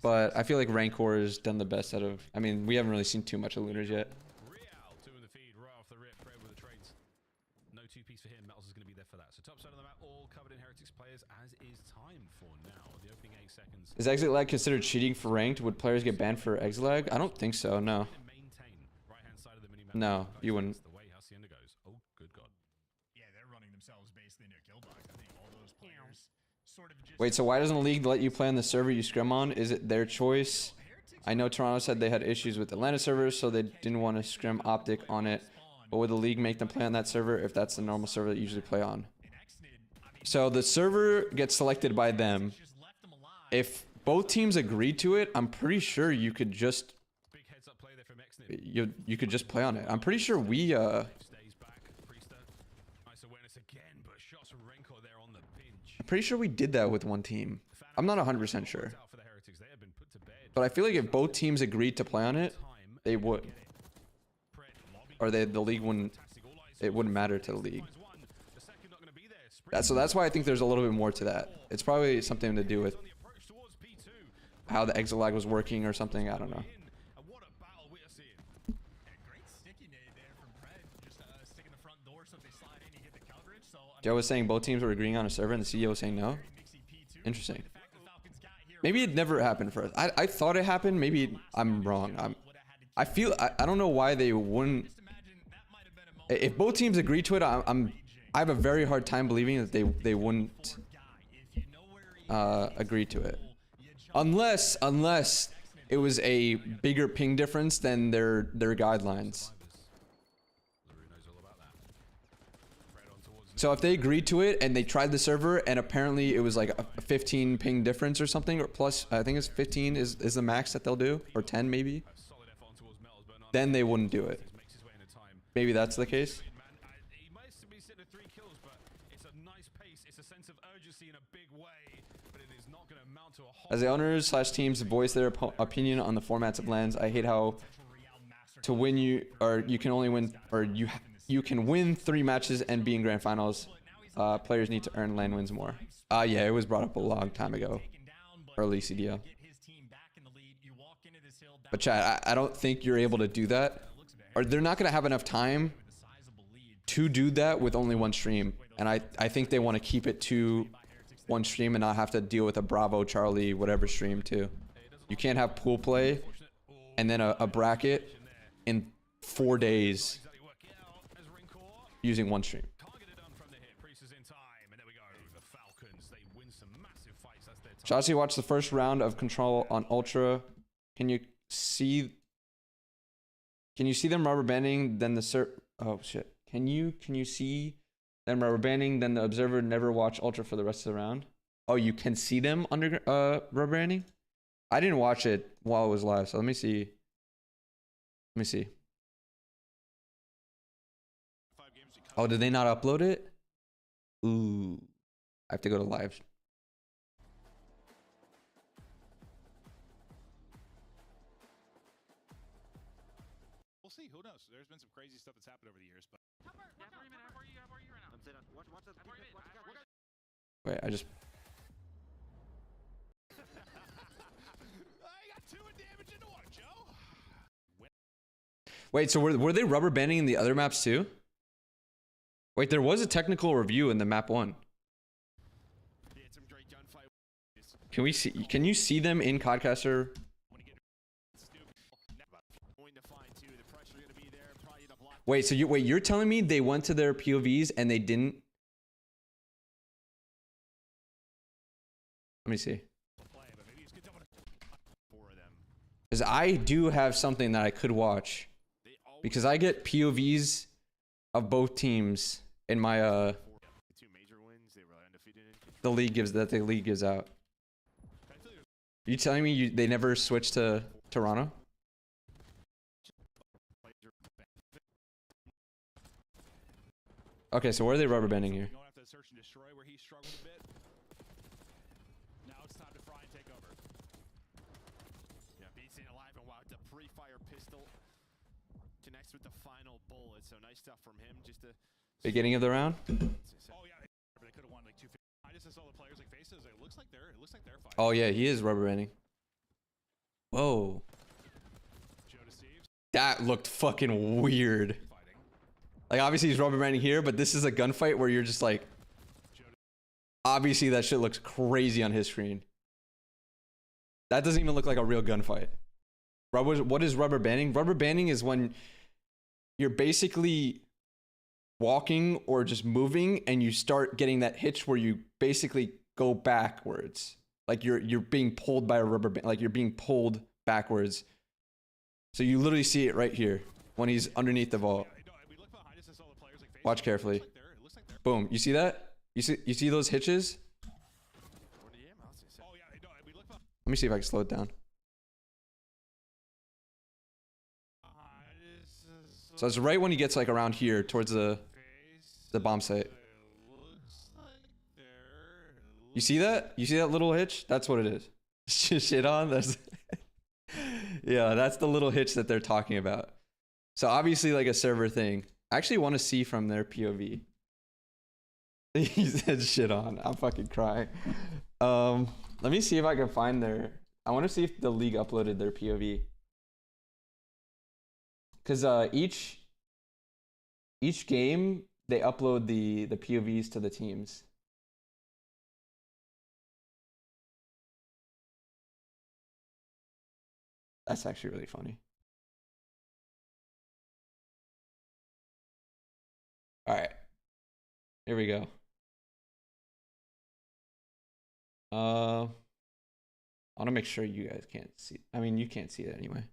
but I feel like Rancor has done the best out of. I mean, we haven't really seen too much of Lunars yet. Doing the feed right off the rip, Fred with the trades. No two-piece for him. Metals is going to be there for that. So top side of the map, all covered in Heretics players, as is time for now. The opening 8 seconds. Is exit lag considered cheating for ranked? Would players get banned for exit lag? I don't think so. No. Right-hand side of the minimap. No, you wouldn't. The way Hacienda goes. Oh, good God. Yeah, they're running themselves basically into a kill box. I think all those players sort of just. Wait, so why doesn't the league let you play on the server you scrim on? Is it their choice? I know Toronto said they had issues with Atlanta servers, so they didn't want to scrim Optic on it. But would the league make them play on that server if that's the normal server that you usually play on? So the server gets selected by them. If both teams agree to it, I'm pretty sure you could just you could just play on it. I'm pretty sure we I'm pretty sure we did that with one team. I'm not 100% sure. But I feel like if both teams agreed to play on it, they would. Or the league wouldn't, it wouldn't matter to the league. So that's why I think there's a little bit more to that. It's probably something to do with how the exit lag was working or something. I don't know. Joe was saying both teams were agreeing on a server and the CEO was saying no. Interesting. Maybe it never happened for us. I thought it happened. Maybe I'm wrong. I feel I don't know why they wouldn't. If both teams agree to it, I have a very hard time believing that they wouldn't agree to it, unless it was a bigger ping difference than their guidelines. So if they agreed to it and they tried the server and apparently it was like a 15 ping difference or something, or plus I think it's 15 is the max that they'll do, or 10 maybe, then they wouldn't do it. Maybe that's the case. As the owners / teams voice their opinion on the formats of LANs, I hate how to win you can only win, or you can win 3 matches and be in grand finals. Players need to earn LAN wins more. Yeah, it was brought up a long time ago, early CDL. But chat, I don't think you're able to do that, or they're not gonna have enough time to do that with only one stream. And I think they want to keep it to one stream and not have to deal with a Bravo, Charlie, whatever stream too. You can't have pool play and then a bracket in 4 days using one stream. Shotzi watched the first round of Control on Ultra. Can you see them rubber banding? Then the oh shit. Can you see them rubber banding? Then the observer never watch Ultra for the rest of the round. Oh, you can see them under rubber banding? I didn't watch it while it was live, so let me see. Let me see. Oh, did they not upload it? Ooh. I have to go to live. We'll see. Who knows? There's been some crazy stuff that's happened over the years, but. Wait, I just. I got 2 damage into 1, Joe. Wait, so were they rubber banding in the other maps too? Wait, there was a technical review in the map 1. Can we see? Can you see them in Codcaster? Wait, so you're telling me they went to their POVs and they didn't? Let me see. Because I do have something that I could watch. Because I get POVs of both teams in my the league gives out. Are you telling me they never switched to Toronto? Okay, so where are they rubber banding here? staying alive, and wow, the pre-fire pistol connects with the final bullet. So nice stuff from him. Just to Beginning of the round. Oh yeah, they could have won like 250. I just saw the players like faces. It looks like they're fighting. Oh yeah, he is rubber banding. Whoa. Joe deceives. That looked fucking weird. Fighting. Like obviously he's rubber banding here, but this is a gunfight where you're just like, obviously that shit looks crazy on his screen. That doesn't even look like a real gunfight. What is rubber banding? Rubber banding is when you're basically walking or just moving and you start getting that hitch where you basically go backwards. Like you're being pulled by a rubber band, like you're being pulled backwards. So you literally see it right here when he's underneath the vault. Watch carefully. Boom. You see that? You see those hitches? Let me see if I can slow it down. So it's right when he gets like around here towards the bomb site. You see that? You see that little hitch? That's what it is. Shit on? That's yeah, that's the little hitch that they're talking about. So obviously like a server thing. I actually want to see from their POV. He said shit on. I'm fucking crying. Let me see if I can find their... I want to see if the league uploaded their POV. Because each game, they upload the POVs to the teams. That's actually really funny. All right. Here we go. I want to make sure you guys can't see. I mean, you can't see it anyway.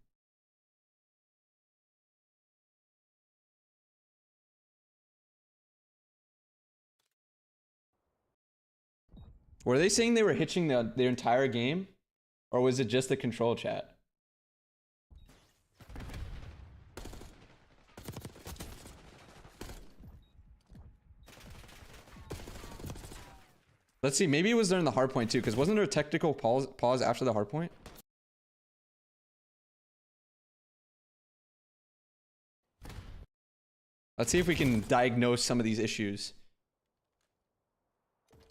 Were they saying they were hitching their entire game? Or was it just the control chat? Let's see, maybe it was during the hard point too, because wasn't there a technical pause after the hard point? Let's see if we can diagnose some of these issues.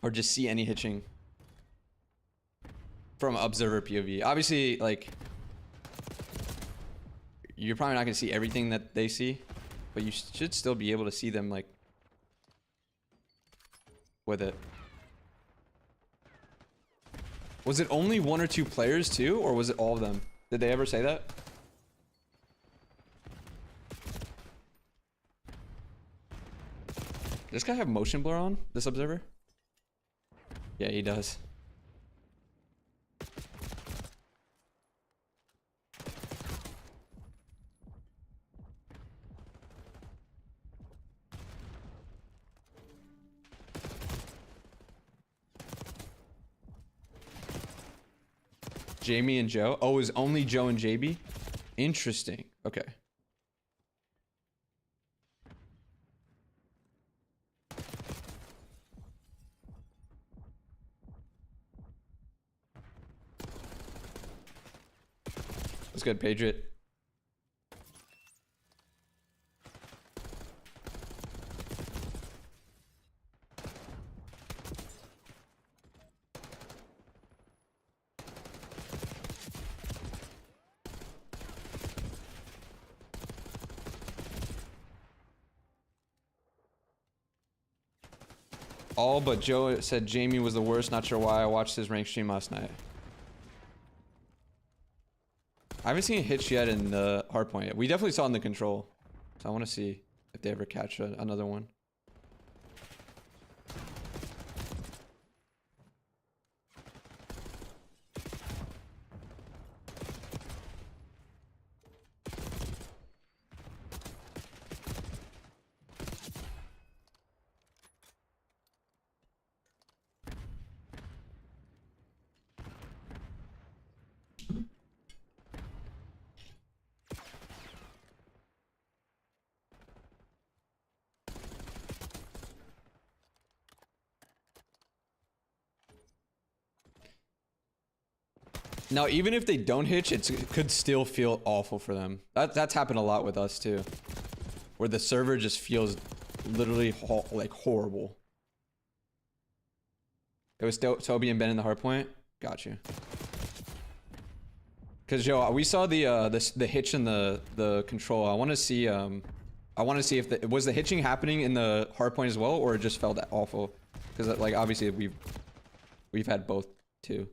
Or just see any hitching. From observer POV. Obviously, like... You're probably not going to see everything that they see. But you should still be able to see them, like... with it. Was it only one or two players too, or was it all of them? Did they ever say that? Does this guy have motion blur on, this observer? Yeah, he does. Jamie and Joe. Oh, it was only Joe and JB? Interesting. Okay. That's good, Patriot. All but Joe said Jamie was the worst. Not sure why. I watched his rank stream last night. I haven't seen a hitch yet in the hard point yet. We definitely saw in the control. So I want to see if they ever catch another one. Now, even if they don't hitch, it could still feel awful for them. That's happened a lot with us too, where the server just feels literally like horrible. It was Toby and Ben in the hard point. Got you. Cause yo, we saw the hitch in the control. I want to see if was the hitching happening in the hard point as well, or it just felt awful. Cause like obviously we've had both too.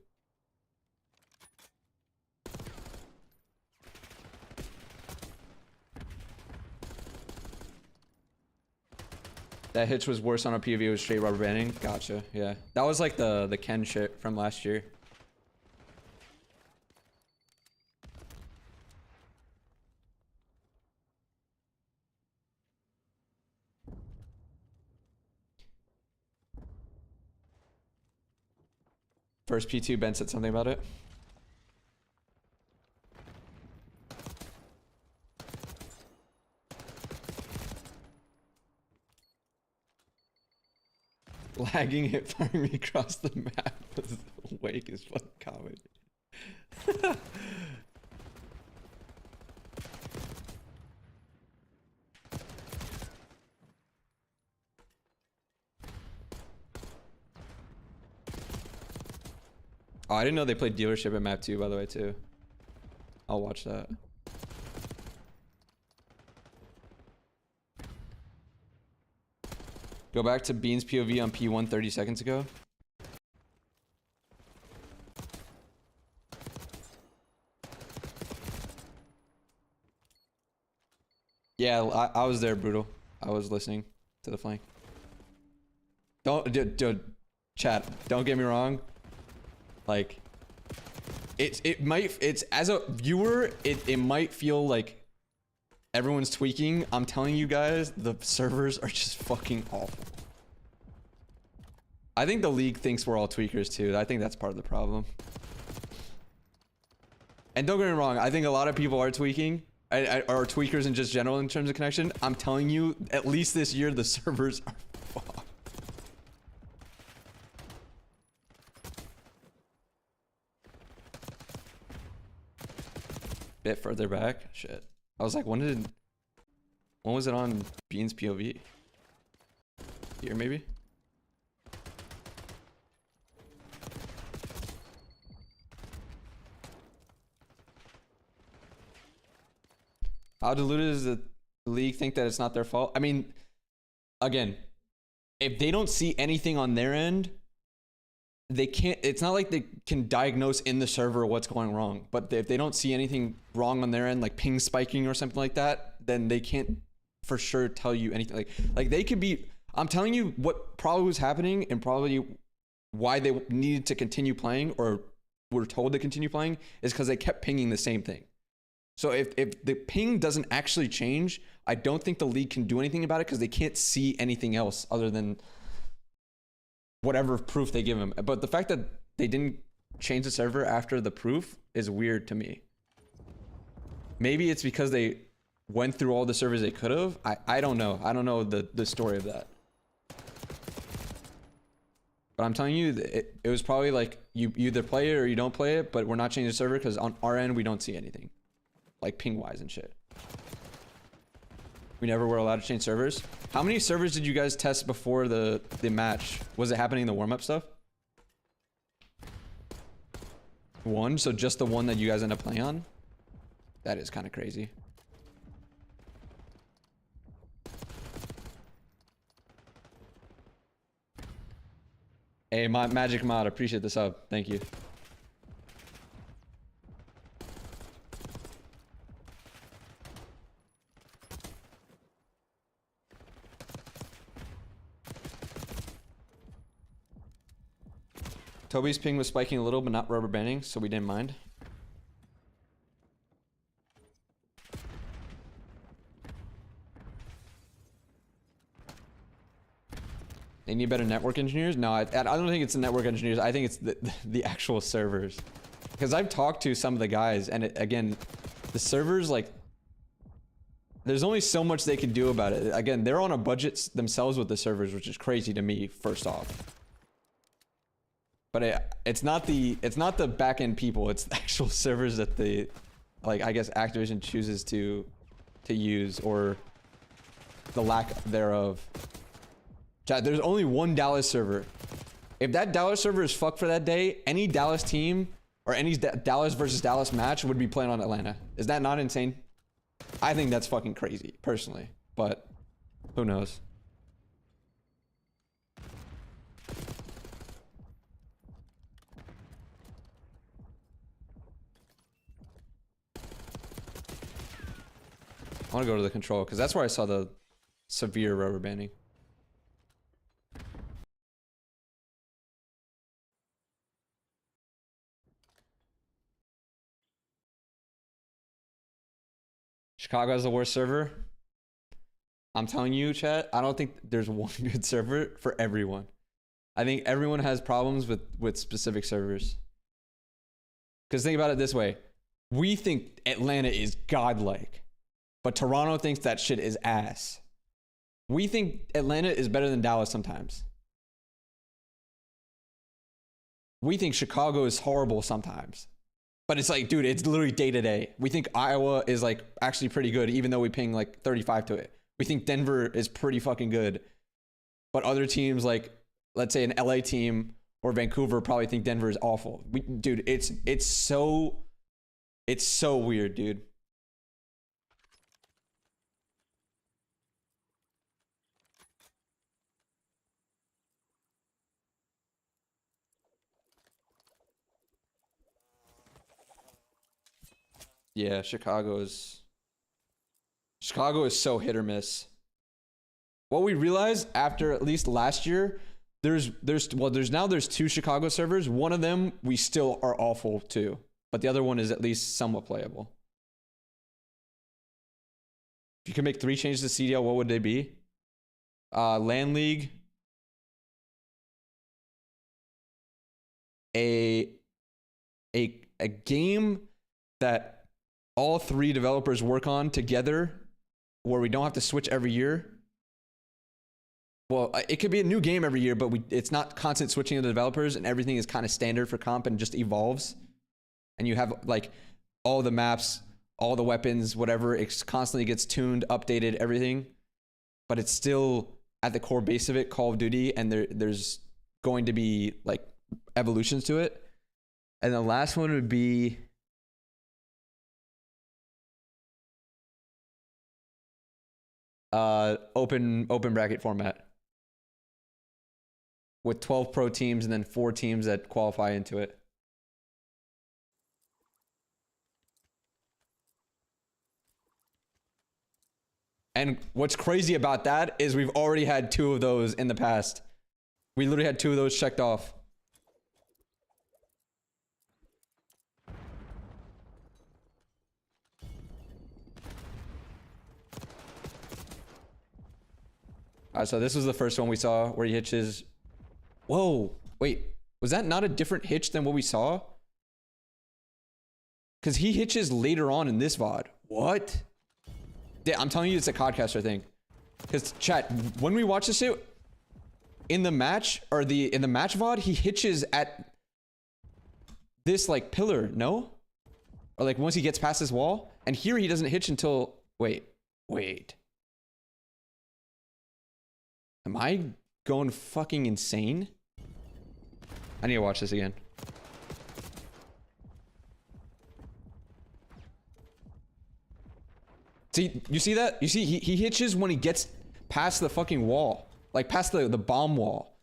That hitch was worse on a POV. It was straight rubber banding. Gotcha. Yeah, that was like the Ken shit from last year. First P2, Ben said something about it. Lagging hit firing me across the map was wake is fucking comedy. Oh, I didn't know they played dealership at map 2, by the way, too. I'll watch that. Go back to Bean's POV on P1 30 seconds ago. Yeah, I was there, Brutal. I was listening to the flank. Dude, chat, don't get me wrong. Like, it's as a viewer, it might feel like everyone's tweaking. I'm telling you guys, the servers are just fucking awful. I think the league thinks we're all tweakers too. I think that's part of the problem. And don't get me wrong, I think a lot of people are tweaking, are tweakers in just general in terms of connection. I'm telling you, at least this year, the servers are fucked. Bit further back? Shit. I was like, when was it on Bean's POV? Here, maybe? How deluded does the league think that it's not their fault? I mean, again, if they don't see anything on their end, they can't, it's not like they can diagnose in the server what's going wrong. But if they don't see anything wrong on their end, like ping spiking or something like that, then they can't for sure tell you anything. Like they could be, I'm telling you what probably was happening and probably why they needed to continue playing or were told to continue playing is because they kept pinging the same thing. So if the ping doesn't actually change, I don't think the league can do anything about it because they can't see anything else other than whatever proof they give them. But the fact that they didn't change the server after the proof is weird to me. Maybe it's because they went through all the servers they could have. I don't know. I don't know the story of that. But I'm telling you, it was probably like you either play it or you don't play it, but we're not changing the server because on our end, we don't see anything. Like ping-wise and shit. We never were allowed to change servers. How many servers did you guys test before the match? Was it happening in the warm-up stuff? One? So just the one that you guys end up playing on? That is kind of crazy. Hey, Magic Mod, appreciate the sub. Thank you. Toby's ping was spiking a little, but not rubber banding, so we didn't mind. They need better network engineers? No, I don't think it's the network engineers. I think it's the actual servers. Because I've talked to some of the guys, and again, the servers, like, there's only so much they can do about it. Again, they're on a budget themselves with the servers, which is crazy to me, first off. But it's not the back end people. It's the actual servers that the, like, I guess Activision chooses to use, or the lack thereof. Chat, there's only one Dallas server. If that Dallas server is fucked for that day, any Dallas team or any Dallas versus Dallas match would be playing on Atlanta. Is that not insane? I think that's fucking crazy, personally. But who knows? I want to go to the control because that's where I saw the severe rubber banding. Chicago has the worst server. I'm telling you, chat, I don't think there's one good server for everyone. I think everyone has problems with specific servers. Because think about it this way. We think Atlanta is godlike, but Toronto thinks that shit is ass. We think Atlanta is better than Dallas sometimes. We think Chicago is horrible sometimes. But it's like, dude, it's literally day to day. We think Iowa is like actually pretty good, even though we ping like 35 to it. We think Denver is pretty fucking good. But other teams like, let's say an LA team or Vancouver probably think Denver is awful. Dude, it's so weird, dude. Yeah, Chicago is so hit or miss. What we realized after at least last year, there's two Chicago servers. One of them we still are awful to, but the other one is at least somewhat playable. If you could make 3 changes to CDL, what would they be? LAN League, a game that all 3 developers work on together, where we don't have to switch every year. Well, it could be a new game every year, but it's not constant switching of the developers, and everything is kind of standard for comp and just evolves. And you have like all the maps, all the weapons, whatever, it constantly gets tuned, updated, everything. But it's still at the core base of it, Call of Duty, and there's going to be like evolutions to it. And the last one would be open bracket format with 12 pro teams and then 4 teams that qualify into it. And what's crazy about that is we've already had 2 of those in the past. We literally had 2 of those checked off. Alright, so this was the first one we saw where he hitches. Whoa, wait, was that not a different hitch than what we saw? Because he hitches later on in this VOD. What? Yeah, I'm telling you, it's a Codcaster thing. Because chat, when we watch this shit in the match, or in the match VOD, he hitches at this like pillar, no? Or like once he gets past this wall, and here he doesn't hitch until wait. Am I going fucking insane? I need to watch this again. See, you see that? You see, he hitches when he gets past the fucking wall. Like past the bomb wall.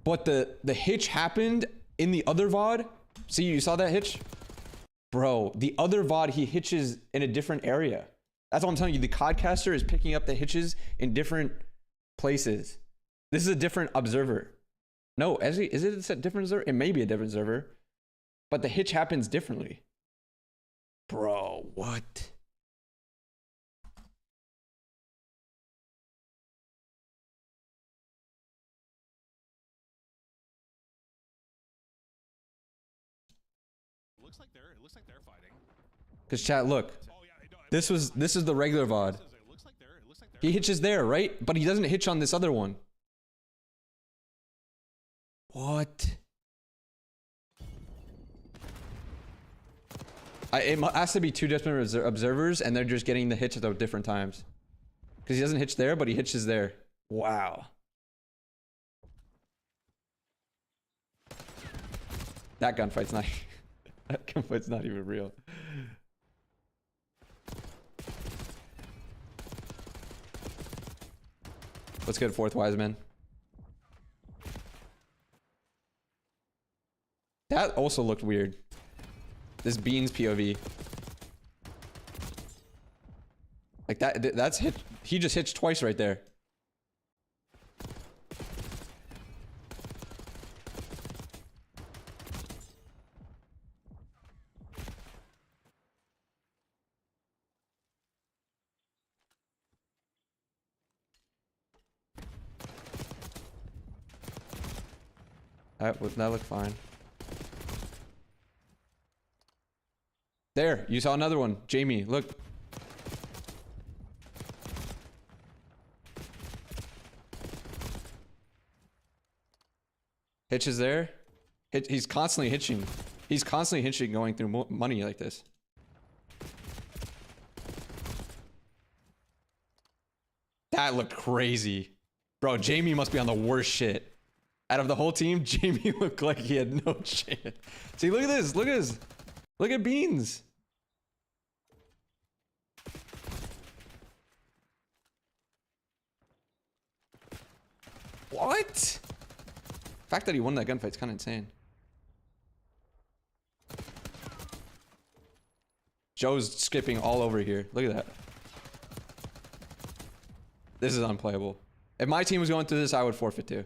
But the hitch happened in the other VOD. See, you saw that hitch? Bro, the other VOD, he hitches in a different area. That's what I'm telling you. The Codcaster is picking up the hitches in different places. This is a different observer. No, is it a different observer? It may be a different observer. But the hitch happens differently. Bro, what? It looks like they're fighting. Cause chat, look. Oh, yeah, no, This is the regular VOD. it looks like they're He hitches there, right? But he doesn't hitch on this other one. What? It has to be two different observers, and they're just getting the hitch at different times. Because he doesn't hitch there, but he hitches there. Wow. That gunfight's not... that gunfight's not even real. What's good, Fourth Wiseman? That also looked weird. This Beans POV. Like that's hit. He just hitched twice right there. That looked fine. There, you saw another one. Jamie, look. Hitch is there. He's constantly hitching. He's constantly hitching going through money like this. That looked crazy. Bro, Jamie must be on the worst shit. Out of the whole team, Jamie looked like he had no chance. See, look at this. Look at this. Look at Beans. What? The fact that he won that gunfight's kind of insane. Joe's skipping all over here. Look at that. This is unplayable. If my team was going through this, I would forfeit too.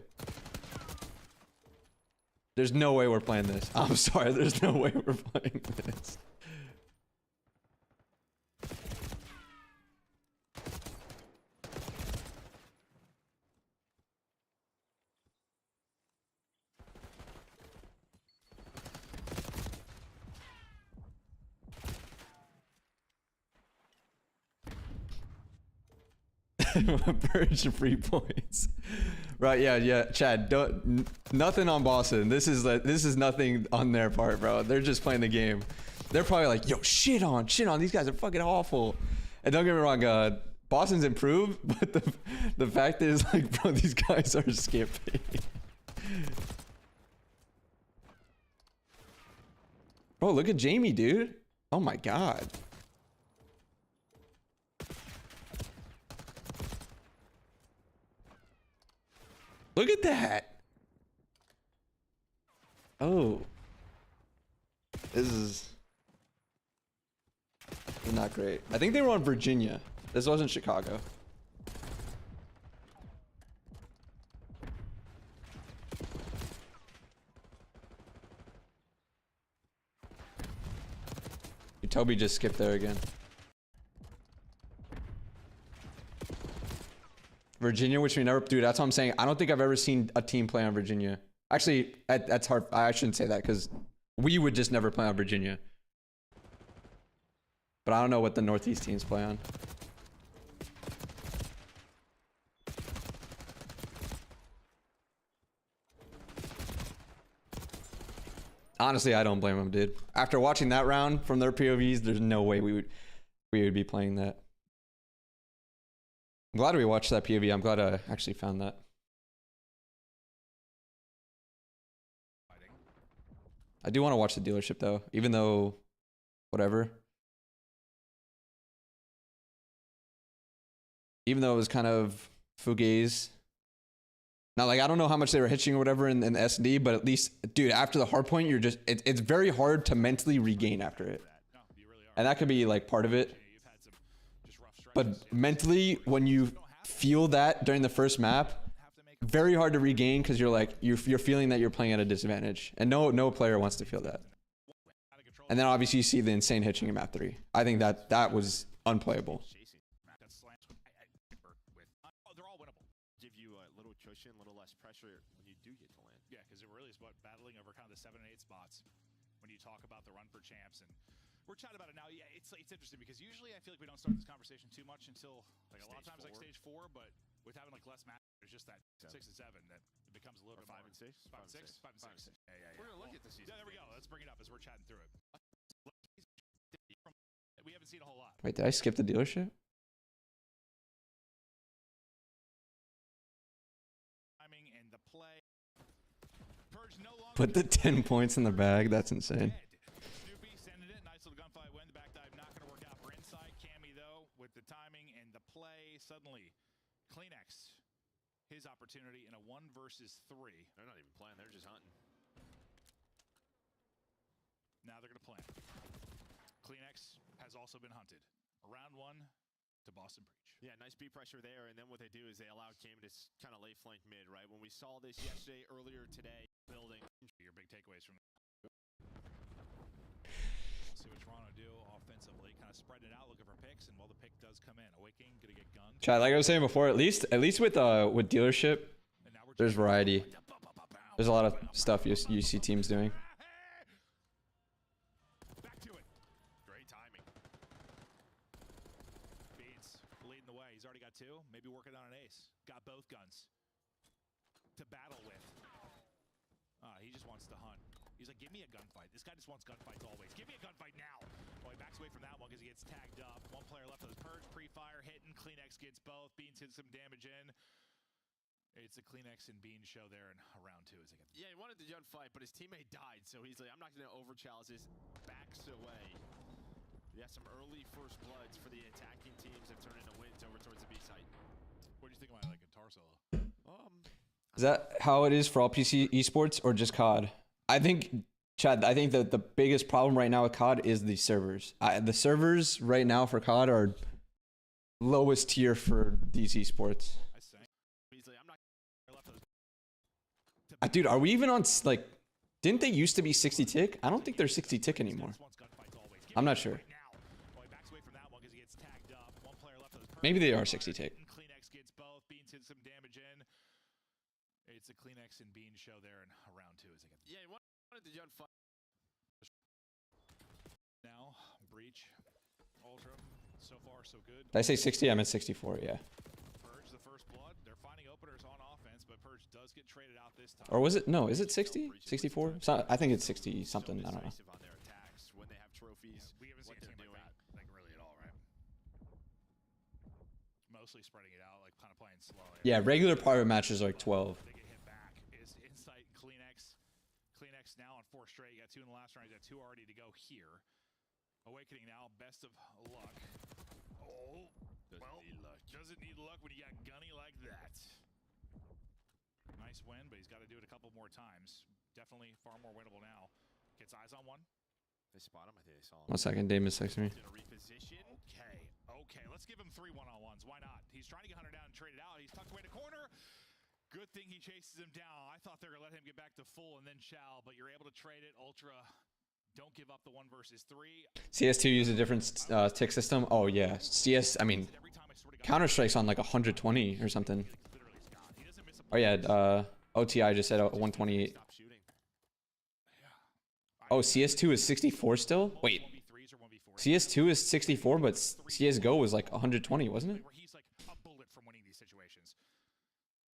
There's no way we're playing this. I'm sorry, there's no way we're playing this. Purge 3 points. Right, yeah, Chad, nothing on Boston. This is nothing on their part, bro. They're just playing the game. They're probably like, yo, shit on. These guys are fucking awful. And don't get me wrong, Boston's improved, but the fact is, like, bro, these guys are skipping. Bro, look at Jamie, dude. Oh my god. Look at that. Oh. This is not great. I think they were on Virginia. This wasn't Chicago. Toby just skipped there again. Virginia, which we never, dude, that's what I'm saying. I don't think I've ever seen a team play on Virginia. Actually, that's hard. I shouldn't say that because we would just never play on Virginia. But I don't know what the Northeast teams play on. Honestly, I don't blame them, dude. After watching that round from their POVs, there's no way we would be playing that. I'm glad we watched that POV. I'm glad I actually found that. I do want to watch the dealership though, even though whatever. Even though it was kind of fugazi. Now, like, I don't know how much they were hitching or whatever in the SD, but at least, dude, after the hard point, you're just, it's very hard to mentally regain after it. And that could be like part of it. But mentally, when you feel that during the first map, very hard to regain because you're like, you're feeling that you're playing at a disadvantage. And no player wants to feel that. And then obviously you see the insane hitching in map 3. I think that was unplayable. Give you a little cushion, a little less pressure when you do get to land. Yeah, because it really is about battling over kind of the 7 and 8 spots when you talk about the run for champs. And we're chatting about it now. Yeah, it's interesting because usually I feel like we don't start this conversation too much until like a lot of times like stage 4, but with having like less matches, it's just that 6 and 7 that it becomes a little bit 5 more. and 6? 5 and 6? 5 and 6. Yeah. We're gonna look at the season. Yeah, there we go. Let's bring it up as we're chatting through it. We haven't seen a whole lot. Wait, did I skip the dealership? Timing and the play. Purge no longer Put the 10 points in the bag. That's insane. Snoopy sending it. Nice little gunfight win. The back dive not going to work out for inside. Cammy, though, with the timing and the play. Suddenly, Kleenex, his opportunity in a 1 versus 3. They're not even playing. They're just hunting. Now they're going to plan. Kleenex has also been hunted. Round 1 to Boston Breach. Yeah, nice beat pressure there, and then what they do is they allow Cammy to kind of lay flank mid, right? When we saw this yesterday, earlier today, building. Your big takeaways from see what Toronto do offensively, kind of spreading it out, looking for picks, and while the pick does come in, Awakening gonna get gunned. Chad, like I was saying before, at least with dealership, And now we're there's variety. There's a lot of stuff you see teams doing. back to it. Great timing. Beans leading the way. He's already got 2. Maybe working on an ace. Got both guns to battle with. He just wants to hunt. He's like, give me a gunfight. This guy just wants gunfights always. Give me a gunfight now. Well, he backs away from that one because he gets tagged up. 1 player left with his Purge, pre-fire, hitting. Kleenex gets both. Beans hits some damage in. It's a Kleenex and Beans show there in round 2 as they get. Yeah, he wanted the gunfight, but his teammate died, so he's like, I'm not going to over-challenge this. Backs away. Yeah, some early first bloods for the attacking teams have turned into wins over towards the B site. What do you think about like guitar solo? Is that how it is for all PC esports or just COD? I think, Chad, I think that the biggest problem right now with COD is the servers. The servers right now for COD are lowest tier for these esports. I say. He's like, I'm not left with his Dude, are we even on, like, didn't they used to be 60 tick? I don't think they're 60 tick anymore. I'm not sure. Maybe they are 60 tick. Kleenex gets both. Beans hits some damage in. It's a Kleenex and Beans show there in round 2 as they get. Yeah, he wanted the gunfight. Now, Breach, Ultra, so far so good. Did I say 60? I meant 64, yeah. Purge the first blood. They're finding openers on offense, but Purge does get traded out this time. Or was it? No, is it 60? 64? I think it's 60 something. I don't know. On their attacks when they have trophies. We haven't seen a team like that, like really at all, right? Mostly spreading it out, like kind of playing slow. Yeah, regular private matches are like 12. They get hit back. Is Insight and Kleenex. Kleenex now on 4 straight. You got 2 in the last round. You got 2 already to go here. Awakening now, best of luck. Oh, doesn't need luck when you got Gunny like that. Nice win, but he's got to do it a couple more times. Definitely far more winnable now. Gets eyes on one. They spot him. I think they saw him. 1 second, Dame is texting me. Gonna reposition. Okay. Let's give him 3 one-on-ones. Why not? He's trying to get Hunter down and trade it out. He's tucked away in the corner. Good thing he chases him down. I thought they were going to let him get back to full and then shall, but you're able to trade it. Ultra, don't give up the 1 versus 3. CS2 use a different tick system. Oh yeah, CS. I mean, Counter Strike's on like 120 or something. Oh yeah, OTI just said 128. Stop shooting. Oh, CS2 is 64 still? Wait, CS2 is 64, but CSGO was like 120, wasn't it? Where he's like a bullet from winning these situations.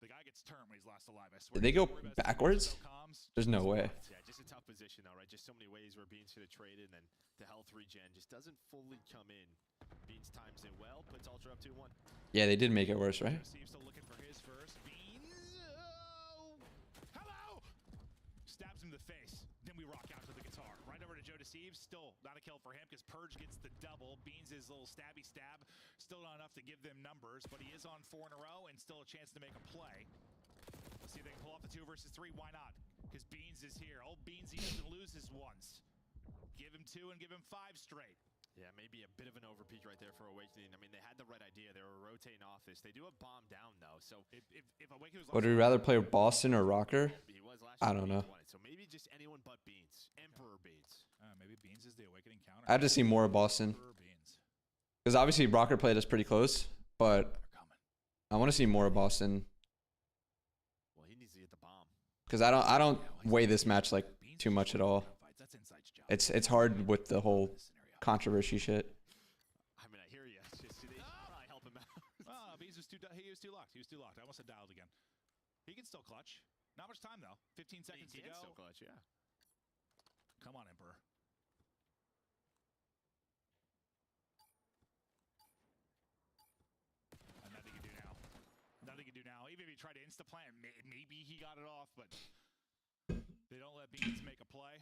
The guy gets turned when he's last alive. I swear. Did they go backwards? There's no way. Yeah, just a tough position though, right? Just so many ways where Beans could have traded, and then the health regen just doesn't fully come in. Beans times it well, puts Ultra up 2-1. Yeah, they did make it worse, right? Steve's still looking for his first. Beans. Hello. Stabs him in the face. Then we rock out to the guitar. Right over to Joe Deceives. Still not a kill for him because Purge gets the double. Beans his little stabby stab. Still not enough to give them numbers, but he is on 4 in a row and still a chance to make a play. Let's see if they can pull off the 2 versus 3. Why not? Because Beans is here. Old Beans, he doesn't lose his once. Give him 2 and give him 5 straight. Yeah, maybe a bit of an overpeak right there for Awakening. I mean, they had the right idea. They were rotating off this. They do have bomb down though, so If Awakening was Would we rather play Boston or Rocker? he was last I year don't know. Beans won it. So maybe just anyone but Beans. Emperor Beans. maybe Beans is the Awakening counter. I have to see more of Boston. Beans. Because obviously Rocker played us pretty close, but They're coming. I want to see more of Boston. Well, he needs to get the bomb. Because I don't weigh this match like Beans too much at all. That's Insight's job. It's hard with the whole This scenario. controversy shit. I mean, I hear you. It's just they should probably help him out. Beans was too too locked. He was too locked. I almost had dialed again. He can still clutch. Not much time though. 15 seconds to He can go. still clutch, yeah. Come on, Emperor. And nothing he can do now. Nothing he can do now. Even if he tried to insta-plant, maybe he got it off, but they don't let Beans make a play.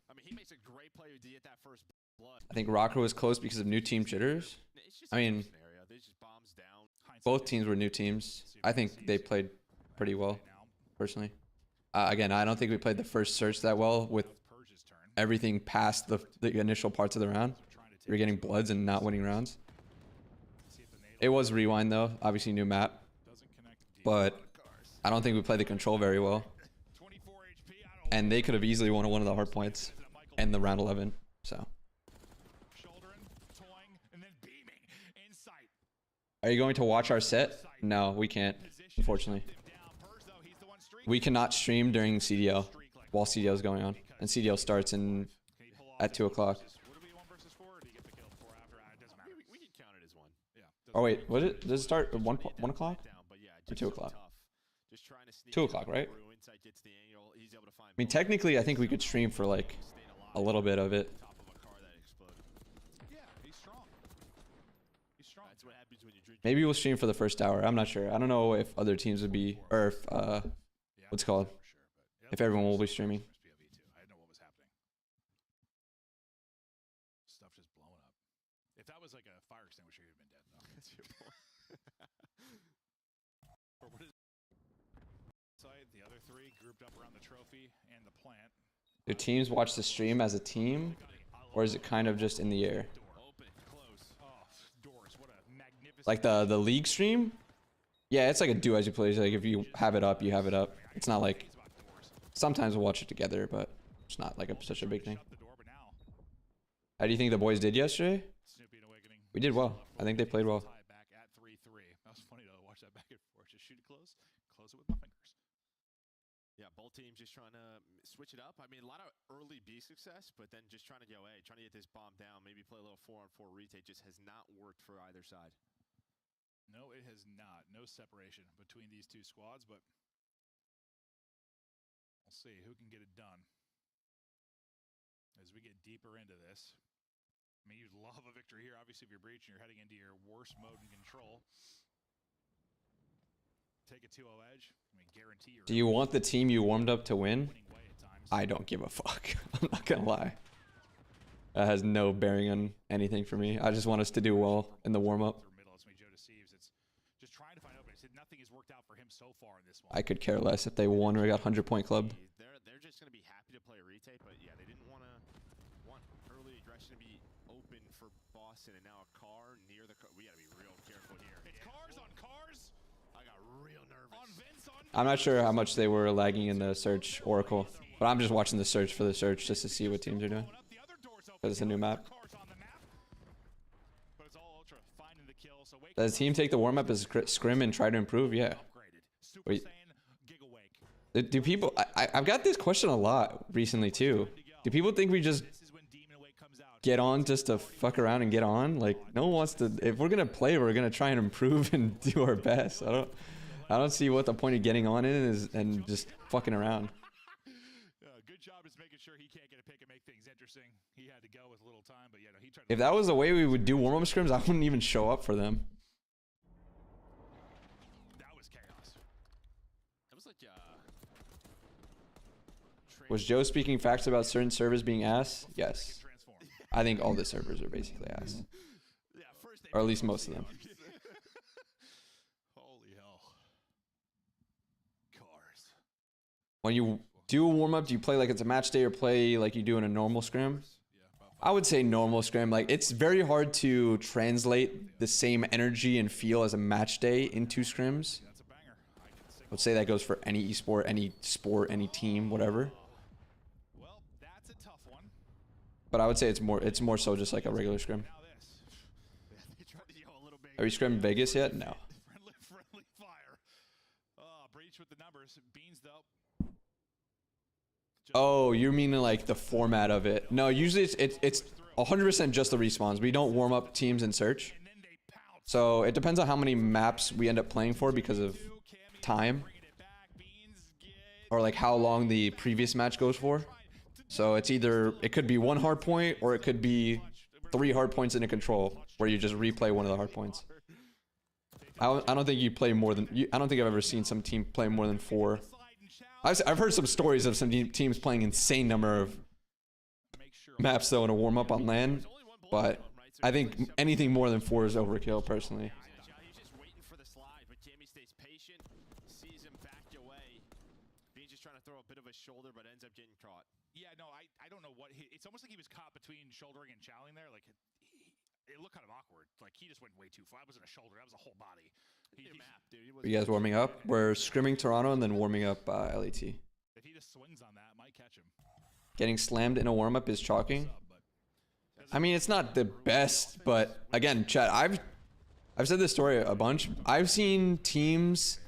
I mean, he makes a great play to get that first blood. I think Rocker was close because of new team jitters. It's just I a mean, tough scenario. They just bombs down. both teams were new teams. I think they played pretty well, personally. Again, I don't think we played the first search that well with Purge's turn. everything past the initial parts of the round. We were getting bloods and not winning rounds. See if the nade It was rewind though, obviously new map, doesn't connect. but I don't think we played the control very well. 24 HP. I don't And they could have easily won one of the hard points in the round 11. So, shouldering, toying, and then beaming in sight. are you going to watch our set? No, we can't, unfortunately. We cannot stream during CDL while CDL is going on, and CDL starts at 2 o'clock. Would it be 1 versus 4, or do you get the kill before or after? It doesn't matter. We can count it as one. Yeah. Oh wait, was it? Does it start at 1 o'clock? Down, but yeah, Or just 2 so o'clock? tough. Just trying to sneak 2 in o'clock, right? through, Insight gets the angle, he's able to find I mean, both. technically, I think we could stream for like Stayed alive a little bit of it. on top of a car that exploded. Yeah, he's strong. He's strong. That's what happens when you drink. Maybe we'll stream for the first hour. I'm not sure. I don't know if other teams would be, or if what's it called? For sure, but If everyone will be streaming. POV too. I didn't know what was happening. Stuff just blowing up. If that was like a fire extinguisher, you'd have been dead though. That's your point. Or what is side? The other 3 grouped up around the trophy and the plant. Do teams watch the stream as a team, or is it kind of just in the air? Open, close. Oh, doors! What a magnificent. Like the league stream? Yeah, it's like a do as you please. Like if you have it up, you have it up. It's not like sometimes we'll watch it together, but it's not like such a big thing. Shut the door, but now How do you think the boys did yesterday? Snoopy and Awakening. We did well. I think they played well. Tie back at 3-3. That was funny to watch that back and forth. Just shoot it close it with my fingers. Yeah, both teams just trying to switch it up. I mean, a lot of early B success, but then just trying to go A, trying to get this bomb down, maybe play a little 4-on-4 retake just has not worked for either side. No, it has not. No separation between these 2 squads, but we'll see who can get it done. As we get deeper into this, I mean, you'd love a victory here. Obviously, if you're breaching, you're heading into your worst mode in control. Take a 2-0 edge. I mean, guarantee you're Do you want the team you warmed up to win? winning way at times. I don't give a fuck. I'm not gonna lie. That has no bearing on anything for me. I just want us to do well in the warm up. Through middle, it's me, Joe Deceives. It's just trying to find openings. Nothing has worked out for him so far in this one. I could care less if they won or got 100-point club. They're just going to be happy to play a retake, but yeah, they didn't want early aggression to be open for Boston, and now a car near the car. We got to be real careful here. It's cars on cars. I got real nervous. On Vince on. I'm not sure how much they were lagging in the search Oracle, but I'm just watching the search for the search just to see what teams are doing. The other doors open. Because it's a new map. Cars on the map. But it's all ultra. Finding the kill. So wake Does the team take the warm up as scrim and try to improve? Yeah. upgraded. Super Wait. Saiyan, Giga Wake. Do people? I've got this question a lot recently too. Do people think we just This is when Demon Awake comes out. get on just to fuck around and get on? Like no one wants to. If we're gonna play, we're gonna try and improve and do our best. I don't see what the point of getting on in is and just fucking around. Good job is making sure he can't get a pick and make things interesting. He had to go with a little time, but yeah, no, he tried to. If that was the way we would do warm up scrims, I wouldn't even show up for them. That was chaos. That was like Was Joe speaking facts about certain servers being ass? Yes. Transform. I think all the servers are basically ass. yeah, first they Or at least most of them. Holy hell. Cars. When you do a warm up, do you play like it's a match day or play like you do in a normal scrim? Yeah, about I would say normal scrim. Like it's very hard to translate the same energy and feel as a match day into scrims. that's a banger. I can sing. I would say that goes for any esport, any sport, any team, whatever. Well, that's a tough one. But I would say it's more so just like a regular scrim. Now this. they tried to go a little bit. Have you scrimmed Vegas yet? No. Friendly fire. Breach with the numbers. Beans though. Oh, you're meaning like the format of it. No, usually it's 100% just the respawns. We don't warm up teams in search. And then they pounce. So it depends on how many maps we end up playing for because of time, or like how long the previous match goes for. So it's either, it could be one hard point or it could be 3 hard points in a control where you just replay one of the hard points. I don't think you play more than, I don't think I've ever seen some team play more than 4. I've heard some stories of some teams playing insane number of maps though in a warm up on LAN, but I think anything more than 4 is overkill personally. He's just waiting for the slide, but Jamie stays patient, sees him back away. Bean's just trying to throw a bit of a shoulder, but ends up getting caught. Yeah, no, I don't know what it's almost like he was caught between shouldering and chowing there. Like it looked kind of awkward. Like he just went way too far. That wasn't a shoulder. That was a whole body. Map, dude. Are you guys warming up? We're scrimming Toronto and then warming up LAT. If he just swings on that, might catch him. Getting slammed in a warm up is chalking. I mean, it's not the best, but again, chat, I've said this story a bunch. I've seen teams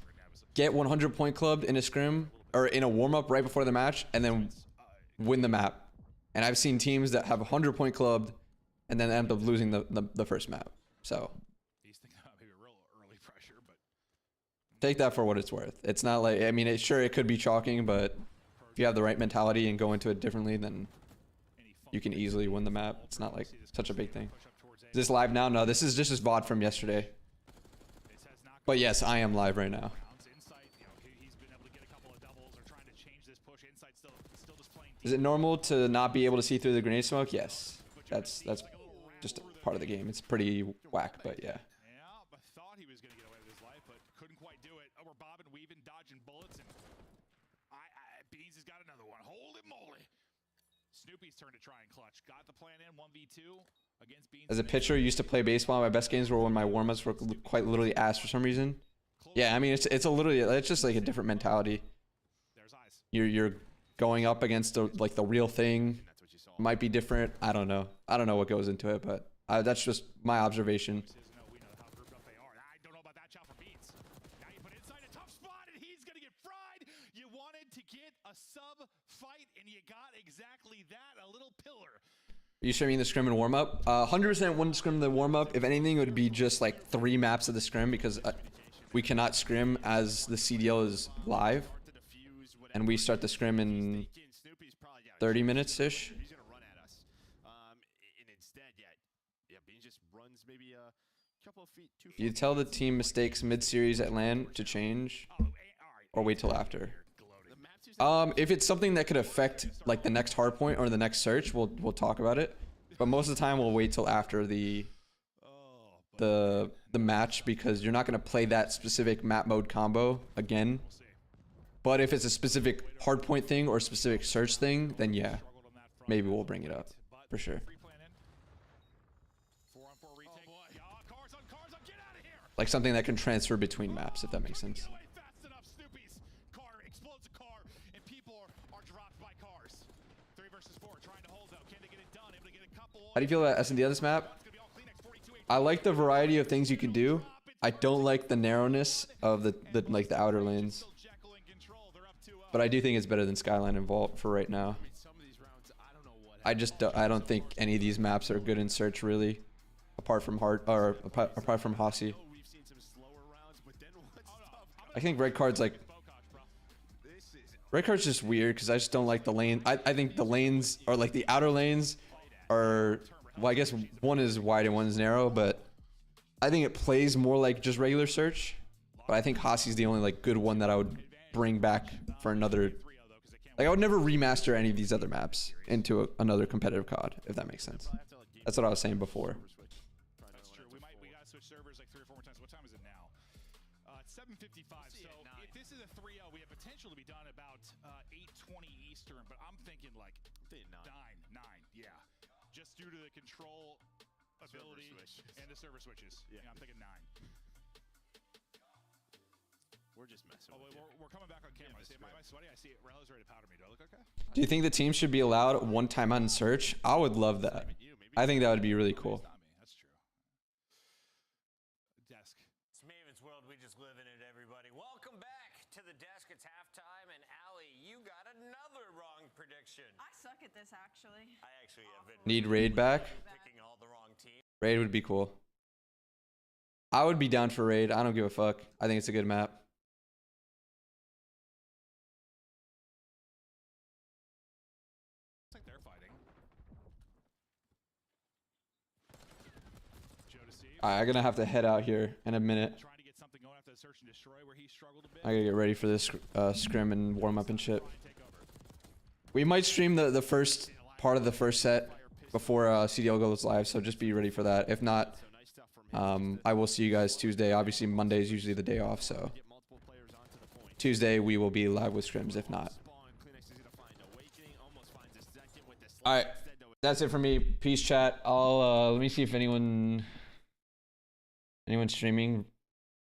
get 100 point clubbed in a scrim or in a warm up right before the match and then win the map. And I've seen teams that have 100 point clubbed and then end up losing the first map. So He's thinking about maybe real early pressure, but take that for what it's worth. It's not like, I mean, it could be chalking, but if you have the right mentality and go into it differently, then you can easily win the map. It's not like such a big thing. Is this live now? No, this is just his VOD from yesterday. But yes, I am live right now. Is it normal to not be able to see through the grenade smoke? Yes. That's just part of the game. It's pretty whack, but yeah. yeah, but thought he was gonna get away with his life, but couldn't quite do it. Oh, we're bobbing, weaving, dodging bullets, and Beans has got another one. Holy moly! Snoopy's turn to try and clutch. Got the plan in 1v2 against Beans. As a pitcher, I used to play baseball. My best games were when my warm-ups were quite literally ass for some reason. Yeah, I mean it's it's just like a different mentality. There's eyes. You're going up against the real thing. Might be different. I don't know. I don't know what goes into it, but that's just my observation. We know how grouped up they are. I don't know about that shot for Beans. Now you put inside a tough spot, and he's gonna get fried. You wanted to get a sub fight, and you got exactly that. A little pillar. Are you streaming the scrim and warm up? 100% wouldn't scrim the warm up. If anything, it would be just like 3 maps of the scrim because we cannot scrim as the CDL is live, and we start the scrim in 30 minutes ish. He's gonna run at us. And instead, yeah, Beans just runs maybe a couple of feet too far. You tell the team mistakes mid-series at LAN to change, or wait till after. If it's something that could affect like the next hard point or the next search, we'll talk about it. But most of the time, we'll wait till after the match because you're not gonna play that specific map mode combo again. But if it's a specific hard point thing or a specific search thing, then yeah, maybe we'll bring it up for sure. Like something that can transfer between maps, if that makes sense. How do you feel about S&D on this map? I like the variety of things you can do. I don't like the narrowness of the outer lanes. But I do think it's better than Skyline and Vault for right now. I don't think any of these maps are good in search really, apart from apart from Hossie. I think red card's just weird because I just don't like the lane. I think the lanes are like the outer lanes are, well, I guess one is wide and one is narrow, but I think it plays more like just regular search. But I think Hossie's the only like good one that I would bring back for another. Like I would never remaster any of these other maps into another competitive COD, if that makes sense. That's what I was saying before. That's true. We gotta switch servers like 3 or 4 more times. What time is it now? It's 7:55. So if this is a 3-0, we have potential to be done about 8:20 Eastern. But I'm thinking like 9. Yeah, just due to the control ability and the server switches. Yeah, I'm thinking 9. We're just messing. We're coming back on camera. Am I sweaty? I see it. Rel's ready to powder me. Do I look okay? Do you think the team should be allowed one time on search? I would love that. I think that would be really cool. That's true. Desk. It's Maven's World. We just live in it, everybody. Welcome back to the desk. It's halftime, and Allie, you got another wrong prediction. I suck at this, actually. I actually have been Need Raid back? picking all the wrong teams. Raid would be cool. I would be down for raid. I don't give a fuck. I think it's a good map. Looks like they're fighting. Joe Deceives. I'm gonna have to head out here in a minute. Trying to get something going after the search and destroy where he struggled a bit. I gotta get ready for this scrim and warm up and shit. Try and take over. We might stream the first part of the first set before CDL goes live, so just be ready for that. If not, So nice stuff from him. I will see you guys Tuesday. Obviously, Monday is usually the day off, so Get multiple players onto the point. Tuesday we will be live with scrims. If not, Spawn, Kleenex is gonna find Awakening, almost finds a second with this. all right. Instead, though, That's it for me. Peace, chat. I'll let me see if anyone's streaming.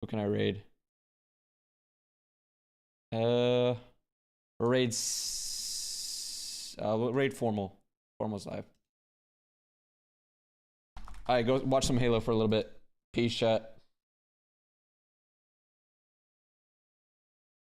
Who can I raid? Raid formal. Formal's live. All right, go watch some Halo for a little bit. Peace, chat.